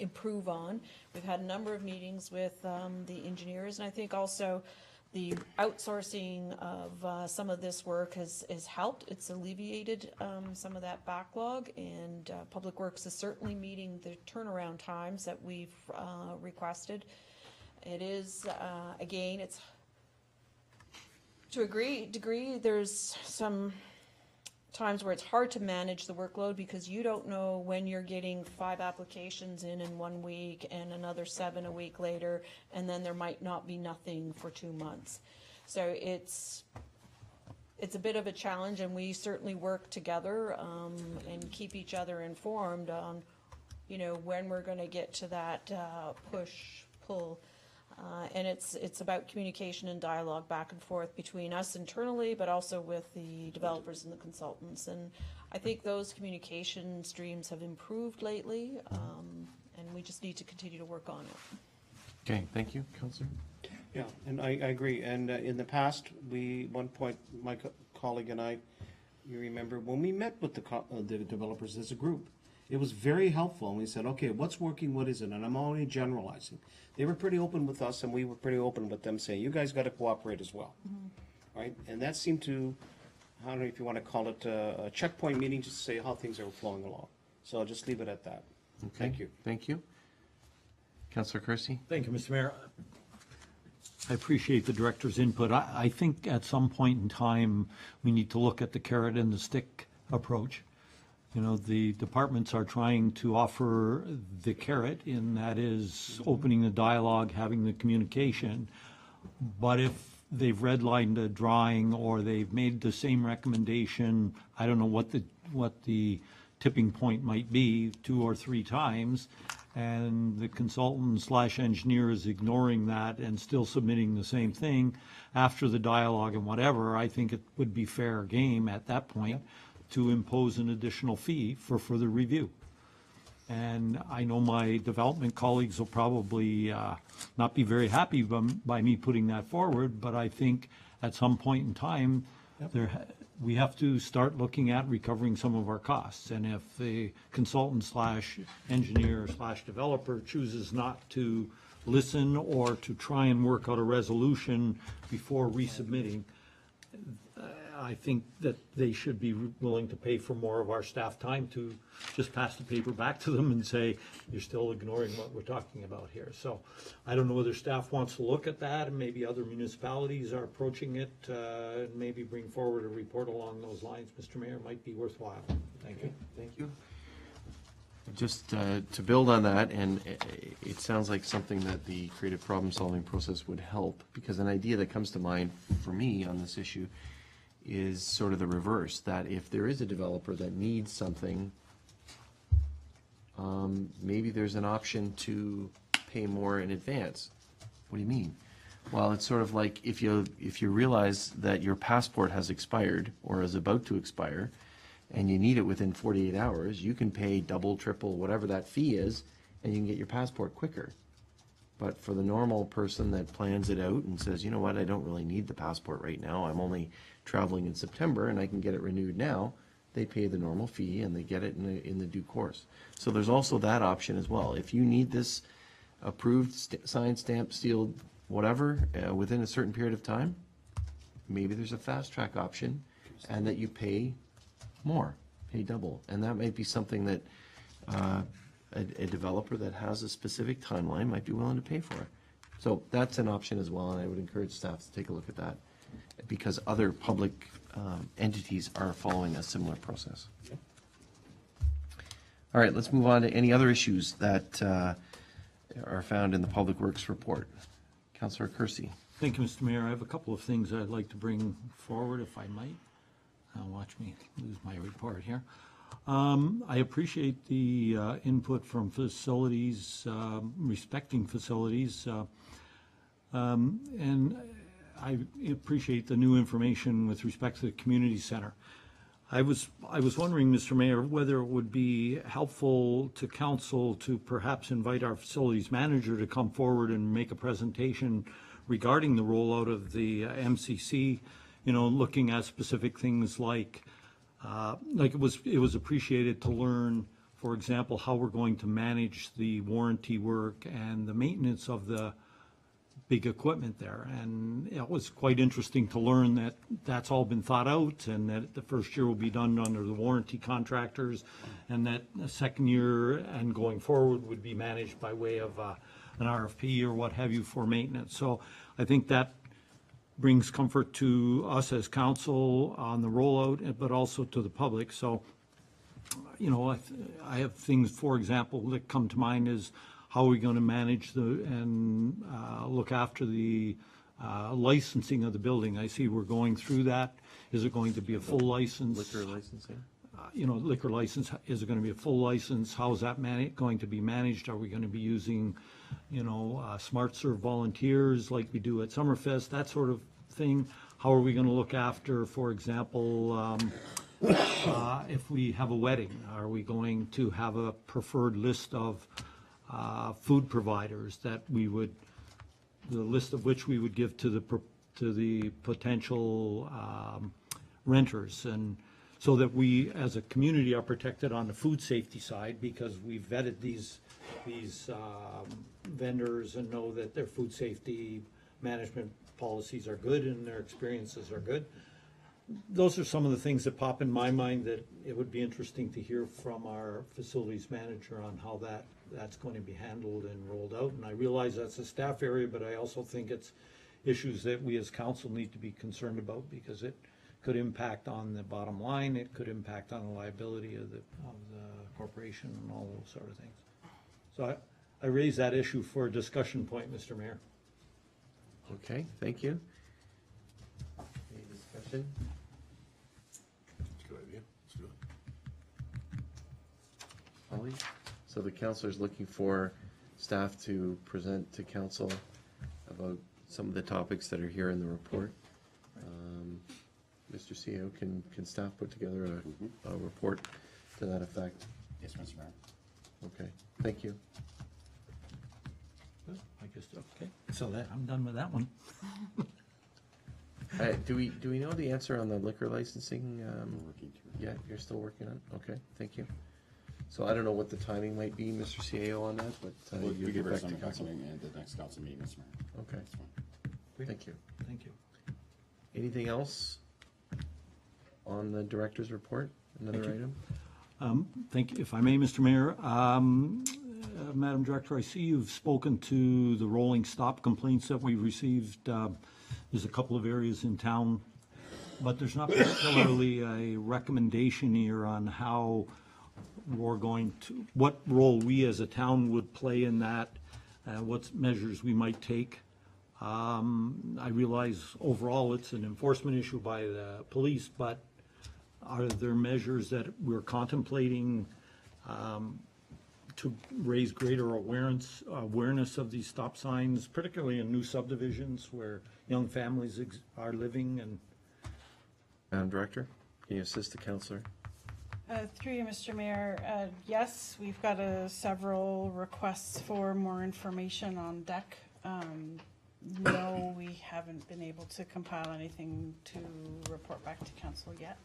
improve on. We've had a number of meetings with the engineers, and I think also the outsourcing of some of this work has helped. It's alleviated some of that backlog, and Public Works is certainly meeting the turnaround times that we've requested. It is, again, it's to a degree, there's some times where it's hard to manage the workload because you don't know when you're getting 5 applications in 1 week and another 7 a week later, and then there might not be nothing for 2 months. So it's a bit of a challenge, and we certainly work together and keep each other informed on, you know, when we're going to get to that push-pull. And it's about communication and dialogue back and forth between us internally, but also with the developers and the consultants. And I think those communication streams have improved lately, and we just need to continue to work on it. Okay, thank you, Councillor. Yeah, and I agree. And in the past, one point, my colleague and I, you remember, when we met with the developers as a group, it was very helpful, and we said, okay, what's working, what isn't, and I'm only generalizing. They were pretty open with us, and we were pretty open with them, saying, you guys got to cooperate as well, right? And that seemed to, I don't know if you want to call it a checkpoint meeting, just to say how things are flowing along. So I'll just leave it at that. Okay, Thank you. Thank you. Councillor Kersey? Thank you, Mr. Mayor. I appreciate the director's input. I think at some point in time, we need to look at the carrot and the stick approach. You know, the departments are trying to offer the carrot, and that is opening the dialogue, having the communication. But if they've redlined a drawing or they've made the same recommendation, I don't know what the tipping point might be 2 or 3 times, and the consultant/engineer is ignoring that and still submitting the same thing after the dialogue and whatever, I think it would be fair game at that point to impose an additional fee for further review. And I know my development colleagues will probably not be very happy by me putting that forward, but I think at some point in time, we have to start looking at recovering some of our costs. And if the consultant/engineer/developer chooses not to listen or to try and work out a resolution before resubmitting, I think that they should be willing to pay for more of our staff time to just pass the paper back to them and say, you're still ignoring what we're talking about here. So I don't know whether staff wants to look at that, and maybe other municipalities are approaching it, and maybe bring forward a report along those lines. Mr. Mayor, might be worthwhile. Thank you. Thank you. Just to build on that, and it sounds like something that the creative problem-solving process would help, because an idea that comes to mind for me on this issue is sort of the reverse, that if there is a developer that needs something, maybe there's an option to pay more in advance. What do you mean? Well, it's sort of like if you realize that your passport has expired or is about to expire, and you need it within 48 hours, you can pay double, triple, whatever that fee is, and you can get your passport quicker. But for the normal person that plans it out and says, you know what, I don't really need the passport right now, I'm only traveling in September and I can get it renewed now, they pay the normal fee and they get it in the due course. So there's also that option as well. If you need this approved, signed, stamped, sealed, whatever, within a certain period of time, maybe there's a fast track option, and that you pay more, pay double. And that might be something that a developer that has a specific timeline might be willing to pay for it. So that's an option as well, and I would encourage staff to take a look at that, because other public entities are following a similar process. All right, let's move on to any other issues that are found in the Public Works report. Councillor Kersey. Thank you, Mr. Mayor. I have a couple of things I'd like to bring forward, if I might. Watch me lose my report here. I appreciate the input from facilities, respecting facilities, and I appreciate the new information with respect to the community center. I was wondering, Mr. Mayor, whether it would be helpful to council to perhaps invite our facilities manager to come forward and make a presentation regarding the rollout of the MCC, you know, looking at specific things like it was appreciated to learn, for example, how we're going to manage the warranty work and the maintenance of the big equipment there. And it was quite interesting to learn that that's all been thought out, and that the first year will be done under the warranty contractors, and that the second year and going forward would be managed by way of an RFP or what have you for maintenance. So I think that brings comfort to us as council on the rollout, but also to the public. So, you know, I have things, for example, that come to mind is how are we going to manage and look after the licensing of the building? I see we're going through that. Is it going to be a full license? Liquor licensing? You know, liquor license, is it going to be a full license? How is that going to be managed? Are we going to be using, you know, Smart Serve volunteers like we do at Summerfest, that sort of thing? How are we going to look after, for example, if we have a wedding? Are we going to have a preferred list of food providers that we would, the list of which we would give to the potential renters, and so that we as a community are protected on the food safety side, because we've vetted these vendors and know that their food safety management policies are good and their experiences are good. Those are some of the things that pop in my mind that it would be interesting to hear from our facilities manager on how that's going to be handled and rolled out. And I realize that's a staff area, but I also think it's issues that we as council need to be concerned about, because it could impact on the bottom line, it could impact on the liability of the corporation and all those sort of things. So I raise that issue for a discussion point, Mr. Mayor. Okay, thank you. Any discussion? That's a good idea. Let's do it. Holly? So the councilor's looking for staff to present to council about some of the topics that are here in the report. Mr. CEO, can staff put together a report to that effect? Yes, Mr. Mayor. Okay, thank you. I guess, okay, so that, I'm done with that one. Do we know the answer on the liquor licensing? Working through. Yeah, you're still working on it? Okay, thank you. So I don't know what the timing might be, Mr. CAO, on that, but We you'll can get back present to the council council. meeting at the next council meeting, Mr. Mayor. Okay, That's fine. thank you. Thank you. Anything else on the director's report? Another item? Thank you. If I may, Mr. Mayor, Madam Director, I see you've spoken to the rolling stop complaints that we've received. There's a couple of areas in town, but there's not particularly a recommendation here on how we're going to, what role we as a town would play in that, what measures we might take. I realize overall it's an enforcement issue by the police, but are there measures that we're contemplating to raise greater awareness of these stop signs, particularly in new subdivisions where young families are living? And Madam Director, can you assist the councillor? Through you, Mr. Mayor, yes, we've got several requests for more information on deck. No, we haven't been able to compile anything to report back to council yet.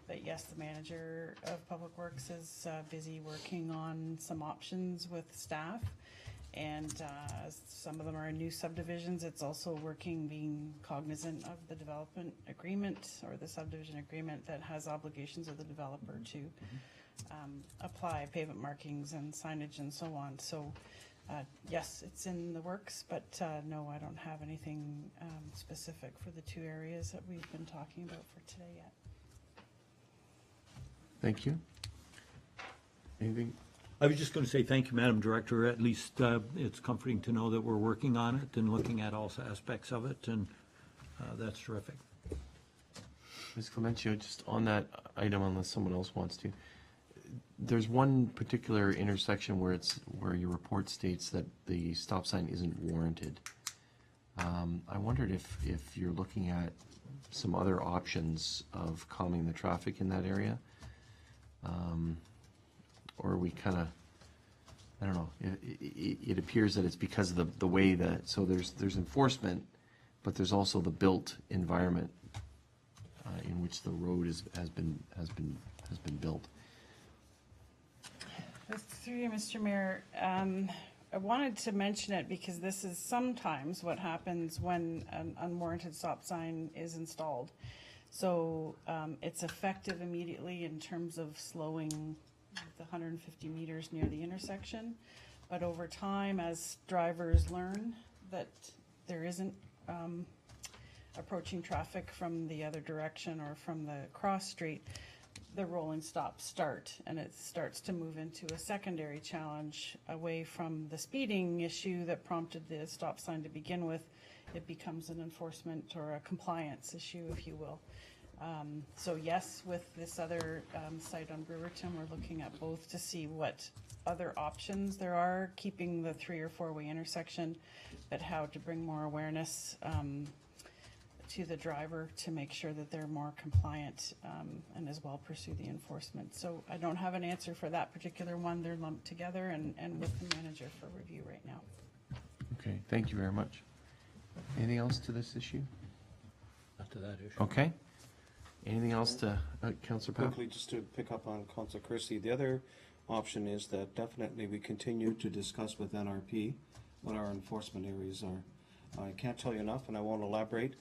But yes, the manager of Public Works is busy working on some options with staff. And some of them are in new subdivisions. It's also working, being cognizant of the development agreement or the subdivision agreement that has obligations of the developer to apply pavement markings and signage and so on. So yes, it's in the works, but no, I don't have anything specific for the two areas that we've been talking about for today yet. Thank you. Anything? I was just going to say thank you, Madam Director. At least it's comforting to know that we're working on it and looking at all aspects of it, and that's terrific. Ms. Clemencio, just on that item, unless someone else wants to, there's one particular intersection where your report states that the stop sign isn't warranted. I wondered if you're looking at some other options of calming the traffic in that area. Or we kind of, I don't know, it appears that it's because of the way that, so there's enforcement, but there's also the built environment in which the road has been built. Through you, Mr. Mayor, I wanted to mention it because this is sometimes what happens when an unwarranted stop sign is installed. So it's effective immediately in terms of slowing the 150 meters near the intersection. But over time, as drivers learn that there isn't approaching traffic from the other direction or from the cross street, the rolling stops start, and it starts to move into a secondary challenge away from the speeding issue that prompted the stop sign to begin with. It becomes an enforcement or a compliance issue, if you will. So yes, with this other site on Brewerton, we're looking at both to see what other options there are, keeping the 3 or 4 way intersection, but how to bring more awareness to the driver to make sure that they're more compliant and as well pursue the enforcement. So I don't have an answer for that particular one. They're lumped together and with the manager for review right now. Okay, thank you very much. Anything else to this issue? Not to that issue. Okay. Anything else to, Councillor Powell? Quickly, just to pick up on Councillor Kersey, the other option is that definitely we continue to discuss with NRP what our enforcement areas are. I can't tell you enough, and I won't elaborate.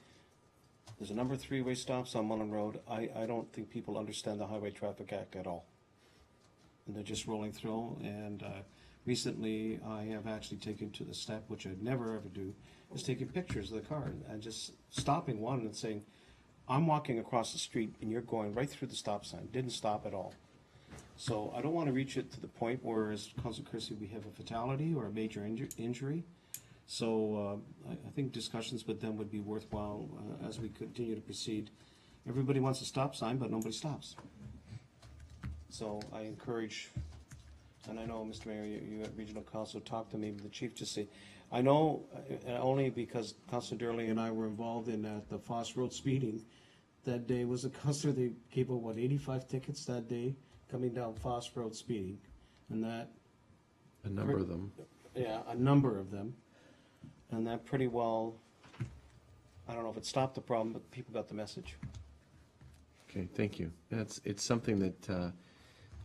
There's a number of 3-way stops on Mullen Road. I don't think people understand the Highway Traffic Act at all. And they're just rolling through, and recently I have actually taken to the step, which I'd never ever do, is taking pictures of the car and just stopping one and saying, I'm walking across the street and you're going right through the stop sign. Didn't stop at all. So I don't want to reach it to the point where, as Councilor Kersey, we have a fatality or a major injury. So I think discussions with them would be worthwhile as we continue to proceed. Everybody wants a stop sign, but nobody stops. So I encourage, and I know, Mr. Mayor, you at Regional Council talked to me, the chief just say, I know only because Councilor Durley and I were involved in the Foss Road speeding. That day was a councillor, they gave out, 85 tickets that day coming down Foss Road speeding. And that... A number of them. Yeah, a number of them. And that pretty well, I don't know if it stopped the problem, but people got the message. Okay, thank you. It's something that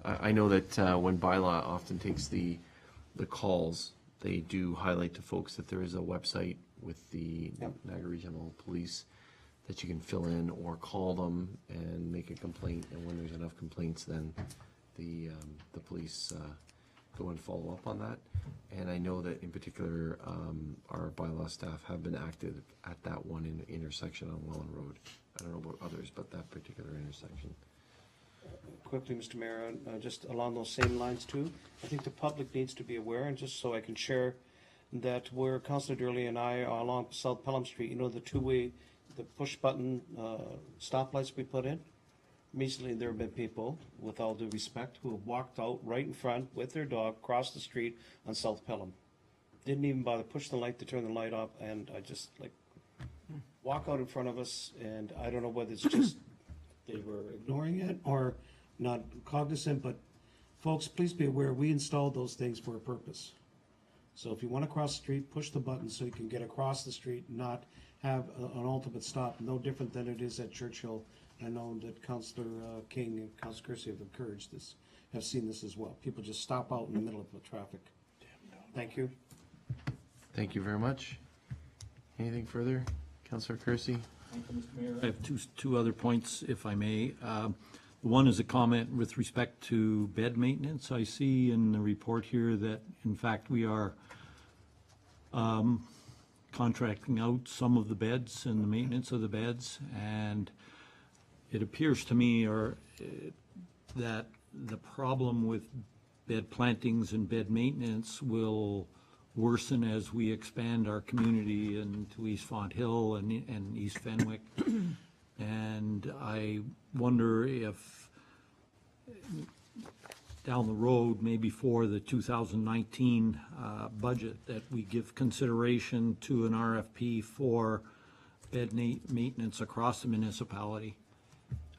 I know that when bylaw often takes the calls, they do highlight to folks that there is a website with the Yep. Niagara Regional Police that you can fill in or call them and make a complaint. And when there's enough complaints, then the police go and follow up on that. And I know that in particular, our bylaw staff have been active at that one intersection on Welland Road. I don't know about others, but that particular intersection. Quickly, Mr. Mayor, just along those same lines too, I think the public needs to be aware, and just so I can share, that where Councillor Durley and I are along South Pelham Street, you know, the two-way, the push-button stoplights we put in? Recently, there have been people, with all due respect, who have walked out right in front with their dog, across the street on South Pelham. Didn't even bother push the light to turn the light off, and I just, like, walk out in front of us, and I don't know whether it's just they were ignoring it or not cognizant, but folks, please be aware, we installed those things for a purpose. So if you want to cross the street, push the button so you can get across the street, not have an ultimate stop, no different than it is at Churchill. I know that Councillor King and Councillor Kersey have encouraged this, have seen this as well. People just stop out in the middle of the traffic. Thank you. Thank you very much. Anything further? Councillor Kersey? I have two other points, if I may. One is a comment with respect to bed maintenance. I see in the report here that, in fact, we are contracting out some of the beds and the maintenance of the beds, and it appears to me that the problem with bed plantings and bed maintenance will worsen as we expand our community into East Font Hill and East Fenwick. And I wonder if down the road, maybe for the 2019 budget, that we give consideration to an RFP for bed maintenance across the municipality.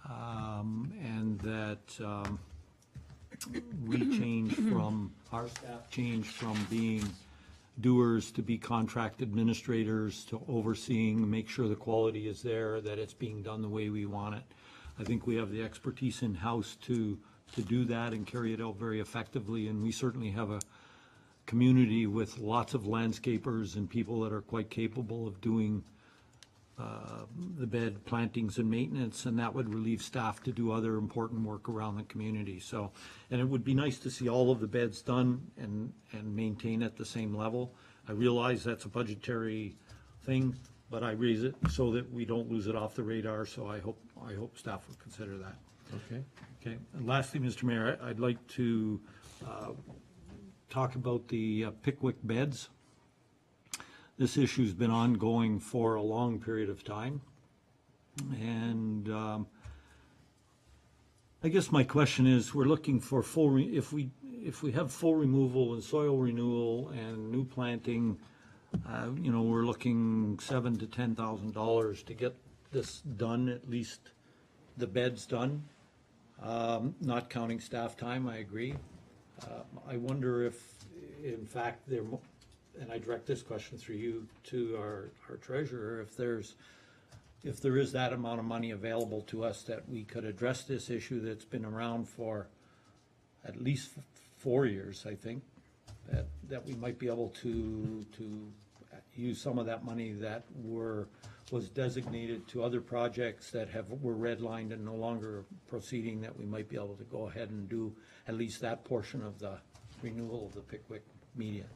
And that our staff change from being doers to be contract administrators, to overseeing, make sure the quality is there, that it's being done the way we want it. I think we have the expertise in-house to do that and carry it out very effectively, and we certainly have a community with lots of landscapers and people that are quite capable of doing the bed plantings and maintenance, and that would relieve staff to do other important work around the community. So, and it would be nice to see all of the beds done and maintained at the same level. I realize that's a budgetary thing, but I raise it so that we don't lose it off the radar, so I hope staff will consider that. Okay. Okay, and lastly, Mr. Mayor, I'd like to talk about the Pickwick beds. This issue's been ongoing for a long period of time, and I guess my question is, we're looking for full, if we have full removal and soil renewal and new planting, you know, we're looking $7,000 to $10,000 to get this done, at least the beds done, not counting staff time, I agree. I wonder if, in fact, and I direct this question through you to our treasurer, if there is that amount of money available to us that we could address this issue that's been around for at least 4 years, I think, that we might be able to use some of that money that was designated to other projects that were redlined and no longer proceeding, that we might be able to go ahead and do at least that portion of the renewal of the Pickwick median.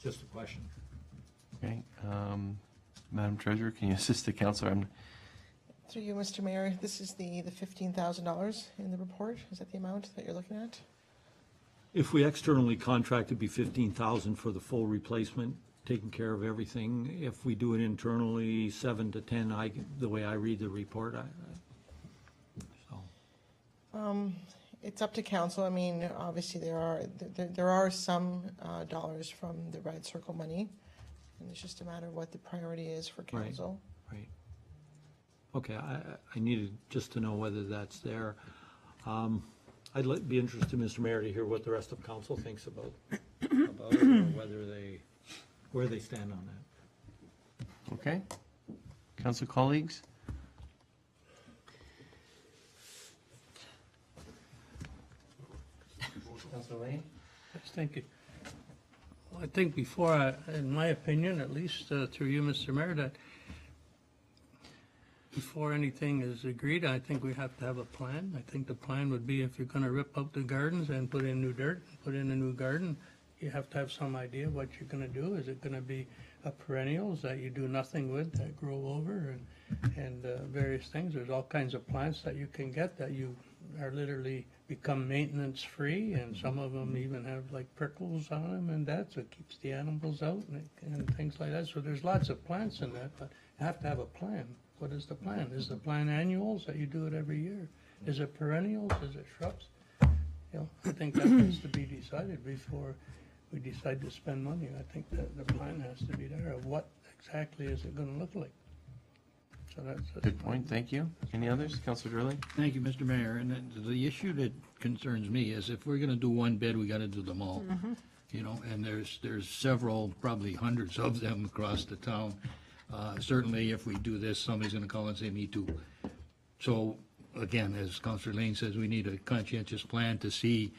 Just a question. Okay. Madam Treasurer, can you assist the councillor? Through you, Mr. Mayor, this is the $15,000 in the report. Is that the amount that you're looking at? If we externally contract, it'd be $15,000 for the full replacement, taking care of everything. If we do it internally, 7 to 10, the way I read the report, It's up to council. I mean, obviously there are some dollars from the Red Circle money, and it's just a matter of what the priority is for council. Right. Okay, I needed just to know whether that's there. I'd be interested, Mr. Mayor, to hear what the rest of council thinks about it, or where they stand on that. Okay. Council colleagues? Councilor Lane? Yes, thank you. Well, I think before, in my opinion, at least through you, Mr. Mayor, that before anything is agreed, I think we have to have a plan. I think the plan would be if you're gonna rip out the gardens and put in new dirt, put in a new garden, you have to have some idea what you're gonna do. Is it gonna be a perennials that you do nothing with, that grow over, and various things? There's all kinds of plants that you can get that you are literally become maintenance-free, and some of them even have like prickles on them and that, so it keeps the animals out and things like that. So there's lots of plants in that, but you have to have a plan. What is the plan? Is the plan annuals, that you do it every year? Is it perennials? Is it shrubs? You know, I think that has to be decided before we decide to spend money. I think that the plan has to be there of what exactly is it gonna look like. So that's. Good point, thank you. Any others? Councillor Gurley? Thank you, Mr. Mayor. And the issue that concerns me is if we're gonna do one bed, we gotta do them all. You know, and there's several, probably hundreds of them across the town. Certainly, if we do this, somebody's gonna call and say, me too. So, again, as Councillor Lane says, we need a conscientious plan to see,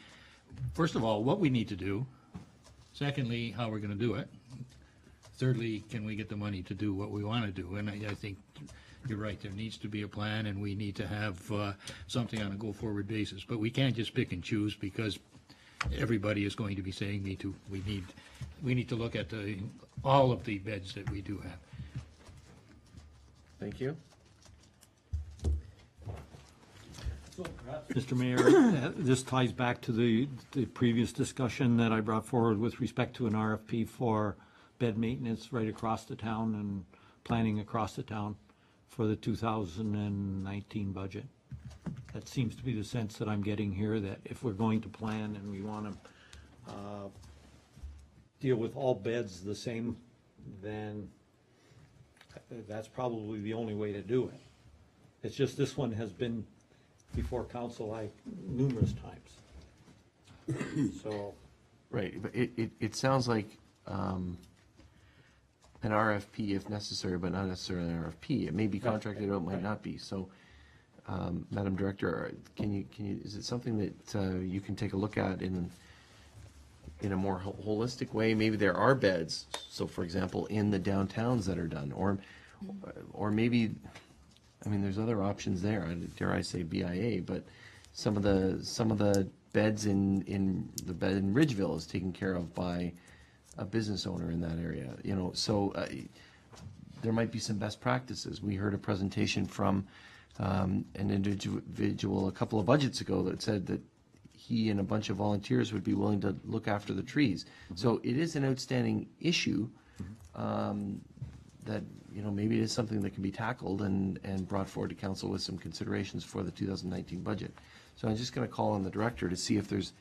first of all, what we need to do. Secondly, how we're gonna do it. Thirdly, can we get the money to do what we wanna do? And I think you're right, there needs to be a plan, and we need to have something on a go-forward basis. But we can't just pick and choose, because everybody is going to be saying, me too. We need to look at all of the beds that we do have. Thank you. Mr. Mayor, this ties back to the previous discussion that I brought forward with respect to an RFP for bed maintenance right across the town and planning across the town for the 2019 budget. That seems to be the sense that I'm getting here, that if we're going to plan and we want to deal with all beds the same, then that's probably the only way to do it. It's just this one has been before council numerous times. So. Right, but it sounds like an RFP if necessary, but not necessarily an RFP. It may be contracted or it might not be. So, Madam Director, can you, is it something that you can take a look at in a more holistic way? Maybe there are beds, so for example, in the downtowns that are done, or maybe, I mean, there's other options there. Dare I say BIA, but some of the beds in the bed in Ridgeville is taken care of by a business owner in that area. You know, so there might be some best practices. We heard a presentation from an individual a couple of budgets ago that said that he and a bunch of volunteers would be willing to look after the trees. So it is an outstanding issue that, you know, maybe it is something that can be tackled and brought forward to council with some considerations for the 2019 budget. So I'm just going to call on the director to see if there's,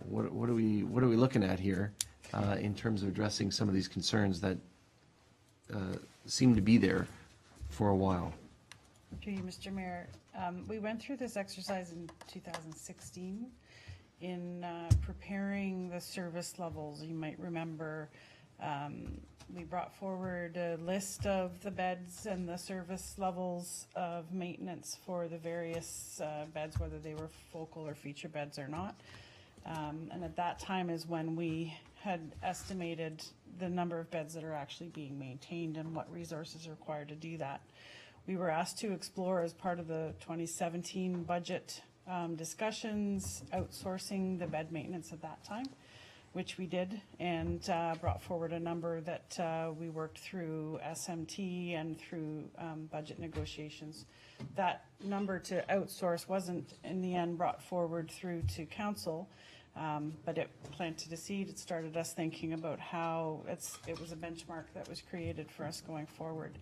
what are we looking at here in terms of addressing some of these concerns that seem to be there for a while. To you, Mr. Mayor, we went through this exercise in 2016 in preparing the service levels. You might remember we brought forward a list of the beds and the service levels of maintenance for the various beds, whether they were focal or feature beds or not. And at that time is when we had estimated the number of beds that are actually being maintained and what resources are required to do that. We were asked to explore, as part of the 2017 budget discussions, outsourcing the bed maintenance at that time, which we did, and brought forward a number that we worked through SMT and through budget negotiations. That number to outsource wasn't in the end brought forward through to council, but it planted a seed. It started us thinking about how it was a benchmark that was created for us going forward.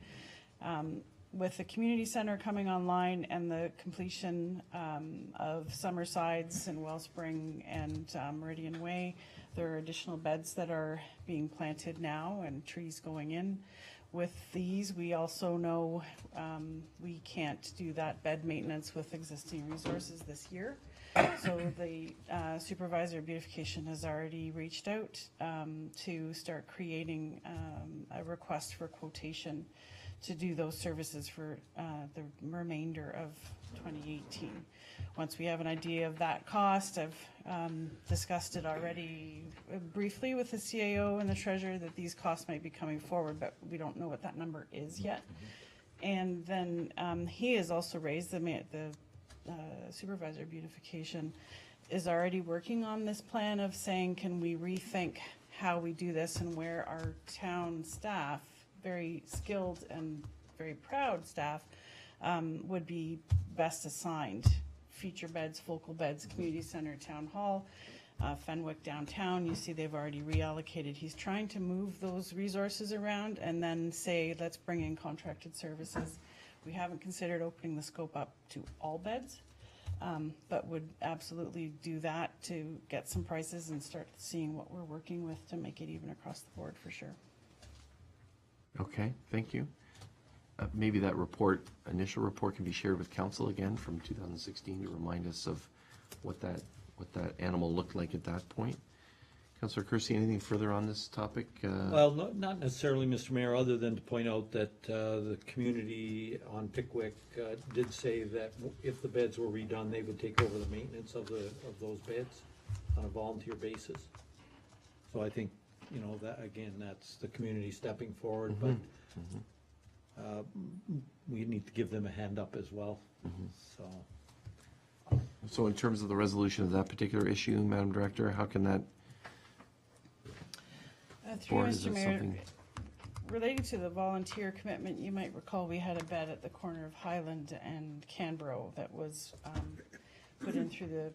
With the community center coming online and the completion of Summersides and Wellspring and Meridian Way, there are additional beds that are being planted now and trees going in. With these, we also know we can't do that bed maintenance with existing resources this year. So the supervisor of beautification has already reached out to start creating a request for quotation to do those services for the remainder of 2018. Once we have an idea of that cost, I've discussed it already briefly with the CAO and the treasurer that these costs might be coming forward, but we don't know what that number is yet. And then he has also raised the supervisor of beautification is already working on this plan of saying, can we rethink how we do this and where our town staff, very skilled and very proud staff, would be best assigned. Feature beds, focal beds, community center, town hall, Fenwick downtown, you see they've already reallocated. He's trying to move those resources around and then say, let's bring in contracted services. We haven't considered opening the scope up to all beds, but would absolutely do that to get some prices and start seeing what we're working with to make it even across the board for sure. Okay, thank you. Maybe that initial report can be shared with council again from 2016 to remind us of what that animal looked like at that point. Councillor Kersey, anything further on this topic? Well, not necessarily, Mr. Mayor, other than to point out that the community on Pickwick did say that if the beds were redone, they would take over the maintenance of those beds on a volunteer basis. So I think, that, again, that's the community stepping forward, but we need to give them a hand up as well, so. So in terms of the resolution of that particular issue, Madam Director, how can that, Through or is Mr. it Mayor, something? relating to the volunteer commitment, you might recall we had a bed at the corner of Highland and Canberra that was put in through the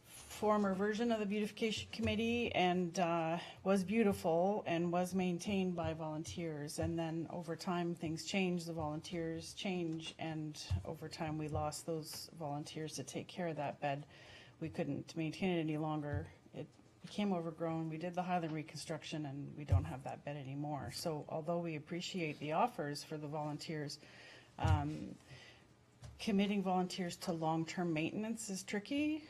former version of the beautification committee and was beautiful and was maintained by volunteers. And then over time, things changed, the volunteers change, and over time we lost those volunteers to take care of that bed. We couldn't maintain it any longer. It became overgrown. We did the Highland reconstruction and we don't have that bed anymore. So although we appreciate the offers for the volunteers, committing volunteers to long-term maintenance is tricky.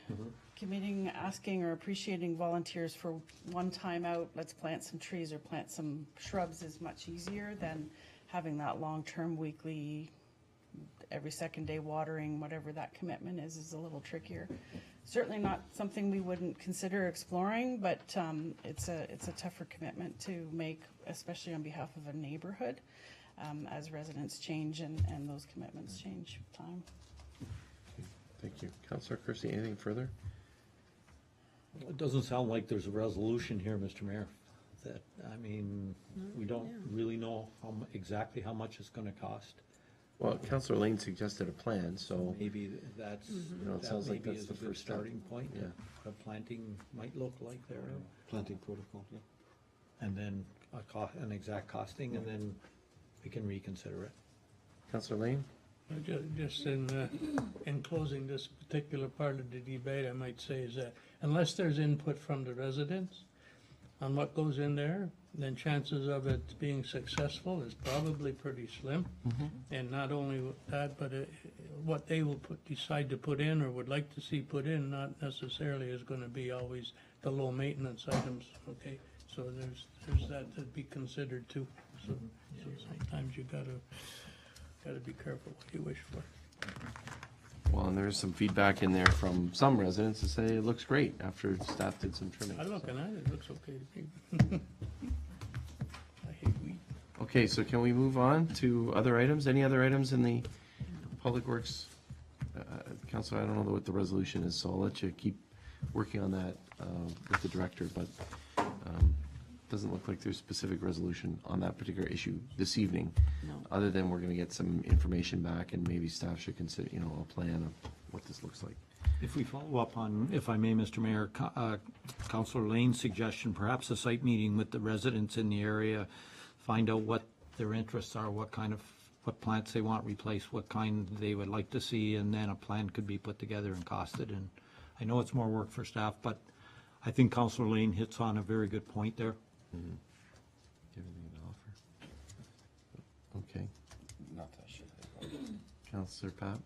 Committing, asking, or appreciating volunteers for one time out, let's plant some trees or plant some shrubs is much easier than having that long-term weekly, every second day watering, whatever that commitment is a little trickier. Certainly not something we wouldn't consider exploring, but it's a tougher commitment to make, especially on behalf of a neighborhood, as residents change and those commitments change with time. Thank you. Councillor Kersey, anything further? It doesn't sound like there's a resolution here, Mr. Mayor. We don't really know exactly how much it's gonna cost. Well, Councillor Lane suggested a plan, so Maybe that's, it that sounds like maybe that's is a the good first step. starting point. Yeah. What planting might look like there, Planting protocol, yeah. and then an exact costing, and then we can reconsider it. Councillor Lane? Just in closing this particular part of the debate, I might say is that unless there's input from the residents on what goes in there, then chances of it being successful is probably pretty slim. And not only that, but what they will decide to put in or would like to see put in, not necessarily is going to be always the low maintenance items. Okay, so there's that to be considered too. So sometimes you gotta be careful what you wish for. Well, and there's some feedback in there from some residents to say it looks great after staff did some trimming. I'm looking at it, it looks okay to me. I hate weed. Okay, so can we move on to other items? Any other items in the Public Works? Councilor, I don't know what the resolution is, so I'll let you keep working on that with the director, but doesn't look like there's specific resolution on that particular issue this evening. No. Other than we're gonna get some information back and maybe staff should consider, a plan of what this looks like. If we follow up on, if I may, Mr. Mayor, Councillor Lane's suggestion, perhaps a site meeting with the residents in the area, find out what their interests are, what plants they want replaced, what kind they would like to see, and then a plan could be put together and costed. And I know it's more work for staff, but I think Councillor Lane hits on a very good point there. Everything to offer. Okay. Councillor Pat?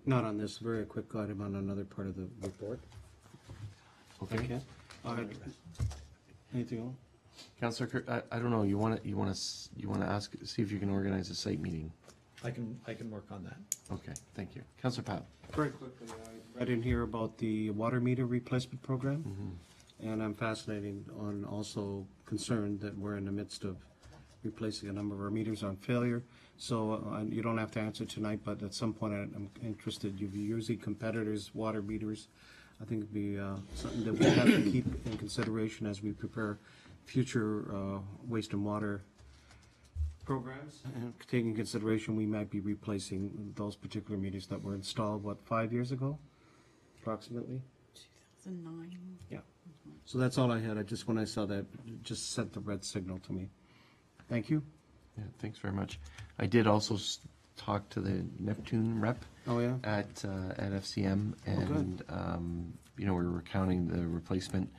Not on this, very quick item on another part of the report. Okay. Anything else? Counselor, I don't know, you want to ask, see if you can organize a site meeting? I can work on that. Okay, thank you. Counselor Pat? Very quickly, I read in here about the water meter replacement program, and I'm fascinated on, also concerned that we're in the midst of replacing a number of our meters on failure. So you don't have to answer tonight, but at some point I'm interested. You're using competitors' water meters. I think it'd be something that we have to keep in consideration as we prepare future waste and water programs. And taking consideration, we might be replacing those particular meters that were installed, what, 5 years ago, approximately? 2009. Yeah. So that's all I had. I just, when I saw that, it just sent the red signal to me. Thank you. Yeah, thanks very much. I did also talk to the Neptune rep Oh, yeah? at FCM, and, you know, we were counting the replacement.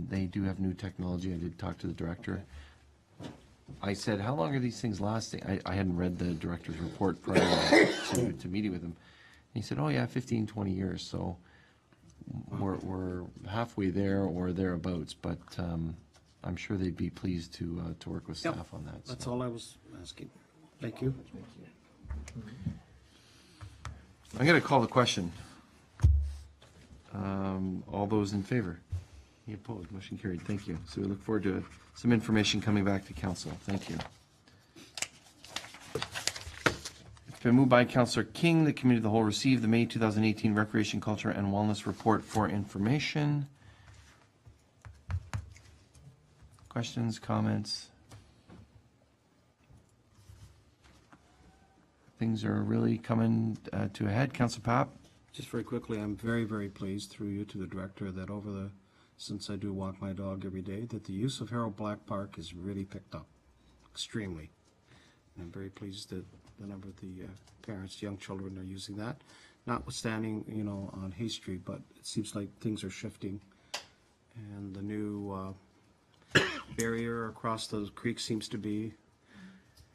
They do have new technology. I did talk to the director. I said, how long are these things lasting? I hadn't read the director's report prior to meeting with him. And he said, oh yeah, 15, 20 years. So we're halfway there or thereabouts, but I'm sure they'd be pleased to work with Yep. staff on that. That's so. all I was asking. Thank you. I'm going to call the question. All those in favor? Any opposed? Motion carried. Thank you. So we look forward to some information coming back to council. Thank you. It's been moved by Councillor King. The Committee of the Whole received the May 2018 Recreation, Culture, and Wellness Report for information. Questions, comments? Things are really coming to a head. Councillor Papp? Just very quickly, I'm very, very pleased through you to the director that since I do walk my dog every day, that the use of Harold Black Park has really picked up, extremely. And I'm very pleased that the number of the parents, young children are using that, notwithstanding, you know, on Hay Street, but it seems like things are shifting. And the new barrier across the creek seems to be,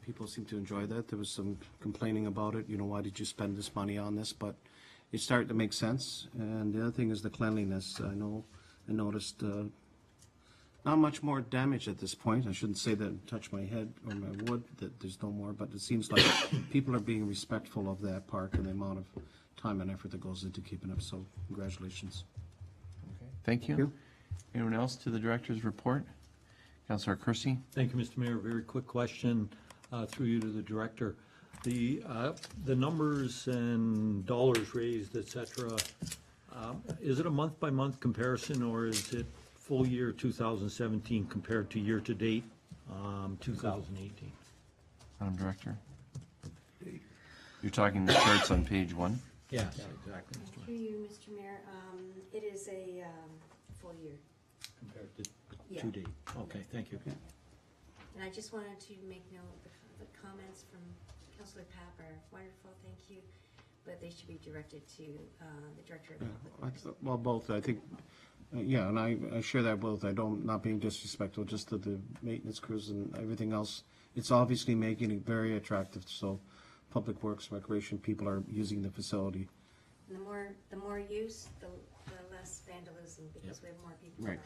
people seem to enjoy that. There was some complaining about it, you know, why did you spend this money on this? But it's starting to make sense. And the other thing is the cleanliness. I noticed not much more damage at this point. I shouldn't say that, touch my head or my wood, that there's no more, but it seems like people are being respectful of that park and the amount of time and effort that goes into keeping up. So congratulations. Thank you. you. Anyone else to the director's report? Councillor Kersey? Thank you, Mr. Mayor. Very quick question through you to the director. The numbers and dollars raised, et cetera, is it a month-by-month comparison, or is it full year 2017 compared to year-to-date 2018? Madam Director? You're talking the charts on page 1? Yes, exactly. Through you, Mr. Mayor, it is a full year. Compared to Yeah. to-date. Okay, thank you. And I just wanted to make note, the comments from Councillor Papp are wonderful, thank you, but they should be directed to the Director of Public Works. Well, both, I think, yeah, and I share that both. I don't, not being disrespectful, just to the maintenance crews and everything else. It's obviously making it very attractive, so Public Works, Recreation people are using the facility. And the more use, the less vandalism, because we have more people. Right.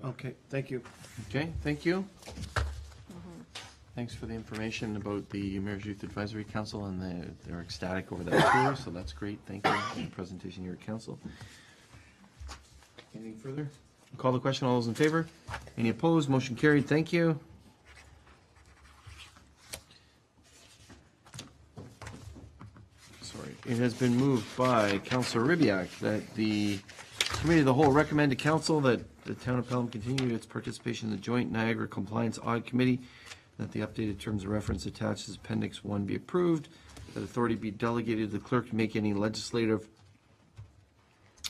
Okay, thank you. Okay, thank you. Thanks for the information about the Mayor's Youth Advisory Council, and they're ecstatic over that tour, so that's great. Thank you for the presentation here at council. Anything further? Call the question. All those in favor? Any opposed? Motion carried. Thank you. Sorry. It has been moved by Councillor Ribbiak that the Committee of the Whole recommend to Council that the Town of Pelham continue its participation in the Joint Niagara Compliance Audit Committee, that the updated terms of reference attached as Appendix 1 be approved, that authority be delegated to the clerk to make any legislative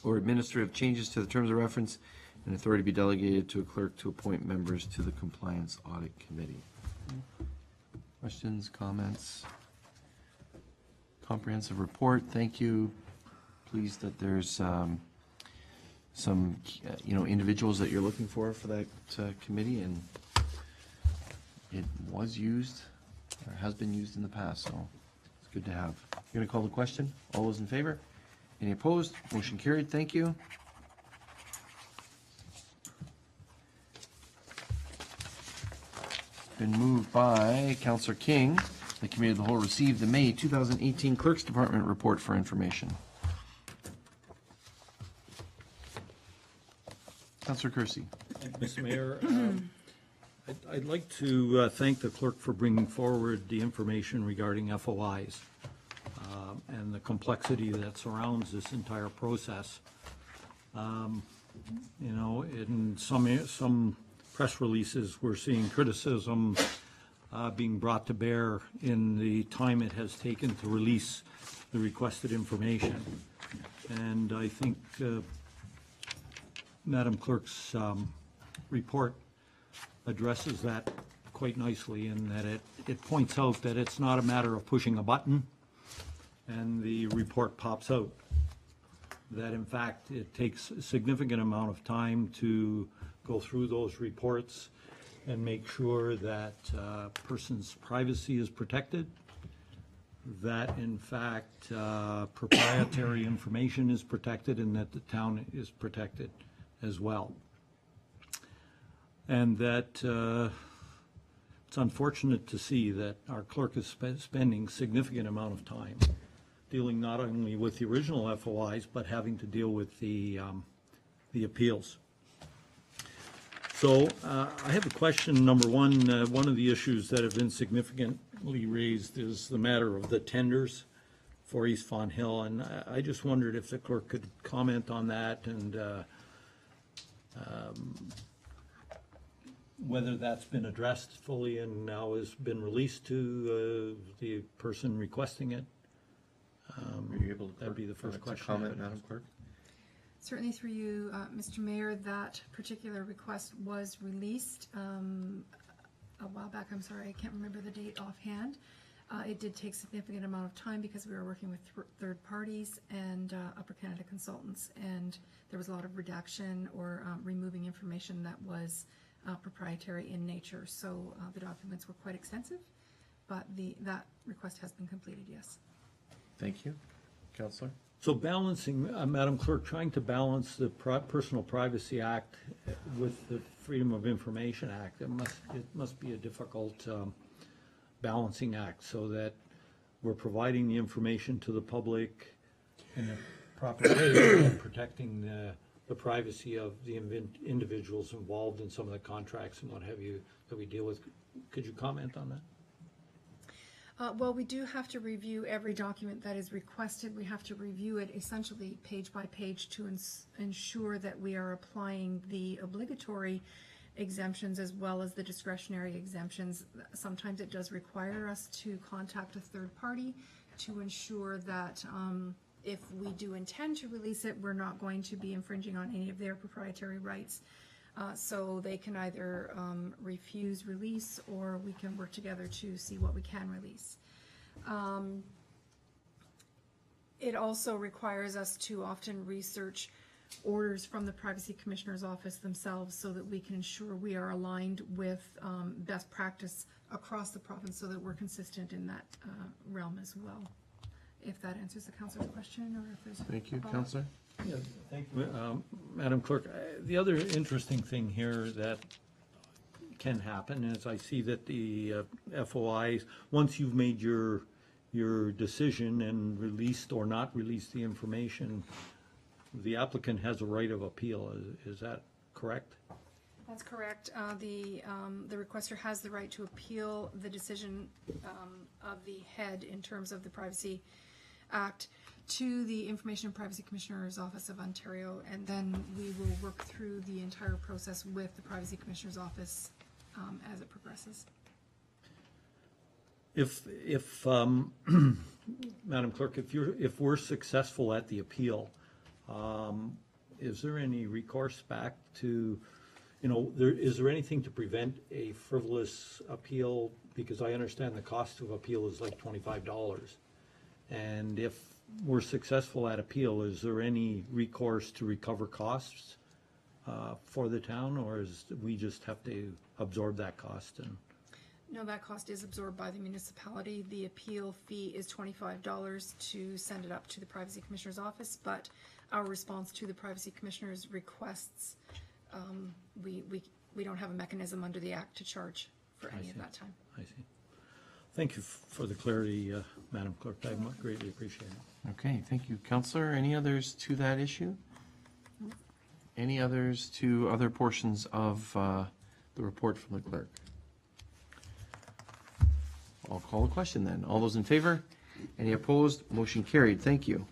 or administrative changes to the terms of reference, and authority be delegated to a clerk to appoint members to the Compliance Audit Committee. Questions, comments? Comprehensive report, thank you. Pleased that there's some, individuals that you're looking for that committee, and it was used, or has been used in the past, so it's good to have. You're going to call the question? All those in favor? Any opposed? Motion carried. Thank you. Been moved by Counselor King. The Committee of the Whole received the May 2018 Clerk's Department report for information. Counselor Kersey. Mr. Mayor, I'd like to thank the clerk for bringing forward the information regarding FOIs and the complexity that surrounds this entire process. You know, in some press releases, we're seeing criticism being brought to bear in the time it has taken to release the requested information. And I think Madam Clerk's report addresses that quite nicely in that it points out that it's not a matter of pushing a button and the report pops out. That in fact, it takes a significant amount of time to go through those reports and make sure that a person's privacy is protected, that in fact proprietary information is protected, and that the town is protected as well. And that it's unfortunate to see that our clerk is spending significant amount of time dealing not only with the original FOIs, but having to deal with the appeals. So I have a question. Number one of the issues that have been significantly raised is the matter of the tenders for East Fawn Hill, and I just wondered if the clerk could comment on that and whether that's been addressed fully and now has been released to the person requesting it. Are you able to? That'd be the first question. Comment, Madam Clerk. Certainly through you, Mr. Mayor, that particular request was released a while back. I'm sorry, I can't remember the date offhand. It did take significant amount of time because we were working with third parties and Upper Canada consultants, and there was a lot of redaction or removing information that was proprietary in nature. So the documents were quite extensive, but that request has been completed, yes. Thank you. Counselor? So balancing, Madam Clerk, trying to balance the Personal Privacy Act with the Freedom of Information Act, it must be a difficult balancing act so that we're providing the information to the public in a proper way and protecting the privacy of the individuals involved in some of the contracts and what have you that we deal with. Could you comment on that? Well, we do have to review every document that is requested. We have to review it essentially page by page to ensure that we are applying the obligatory exemptions as well as the discretionary exemptions. Sometimes it does require us to contact a third party to ensure that if we do intend to release it, we're not going to be infringing on any of their proprietary rights. So they can either refuse release, or we can work together to see what we can release. It also requires us to often research orders from the Privacy Commissioner's Office themselves so that we can ensure we are aligned with best practice across the province so that we're consistent in that realm as well. If that answers the councilor's question, or if there's a Thank you, follow-up. Counselor. Yeah, thank you. Madam Clerk, the other interesting thing here that can happen is I see that the FOIs, once you've made your decision and released or not released the information, the applicant has a right of appeal. Is that correct? That's correct. The requester has the right to appeal the decision of the head in terms of the Privacy Act to the Information and Privacy Commissioner's Office of Ontario, and then we will work through the entire process with the Privacy Commissioner's Office as it progresses. If Madam Clerk, if we're successful at the appeal, is there any recourse back to, is there anything to prevent a frivolous appeal? Because I understand the cost of appeal is like $25. And if we're successful at appeal, is there any recourse to recover costs for the town, or is we just have to absorb that cost? And No, that cost is absorbed by the municipality. The appeal fee is $25 to send it up to the Privacy Commissioner's Office, but our response to the Privacy Commissioner's requests, we don't have a mechanism under the Act to charge for any of that time. I see. Thank you for the clarity, Madam Clerk. I greatly appreciate it. Okay, thank you. Counselor, any others to that issue? Any others to other portions of the report from the clerk? I'll call the question then. All those in favor? Any opposed? Motion carried. Thank you.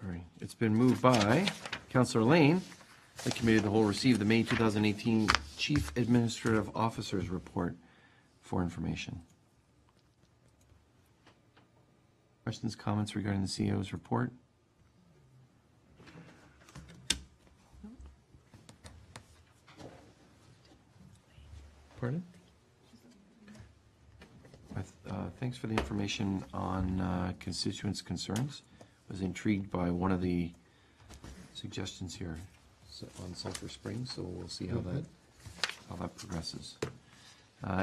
Sorry. It's been moved by Councillor Lane. The Committee of the Whole received the May 2018 Chief Administrative Officer's Report for information. Questions, comments regarding the CEO's report? Pardon? Thanks for the information on constituents' concerns. I was intrigued by one of the suggestions here on Sulphur Springs, so we'll see how that progresses.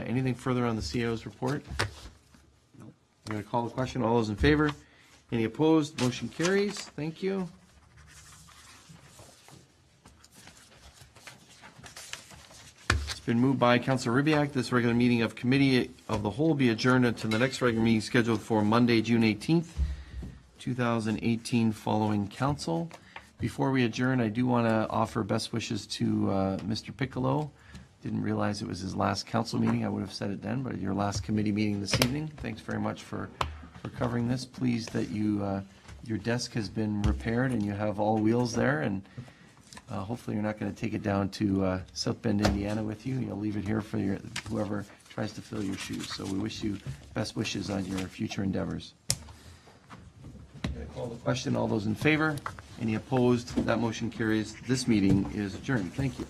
Anything further on the CEO's report? Nope. I'm going to call the question. All those in favor? Any opposed? Motion carries. Thank you. It's been moved by Councilor Ribbiak. This regular meeting of Committee of the Whole be adjourned until the next regular meeting scheduled for Monday, June 18th, 2018, following council. Before we adjourn, I do want to offer best wishes to Mr. Piccolo. Didn't realize it was his last council meeting. I would have said it then, but your last committee meeting this evening. Thanks very much for covering this. Pleased that you your desk has been repaired and you have all wheels there, and hopefully you're not going to take it down to South Bend, Indiana with you. You'll leave it here for whoever tries to fill your shoes. So we wish you best wishes on your future endeavors. I'm going to call the question. All those in favor? Any opposed? That motion carries. This meeting is adjourned. Thank you.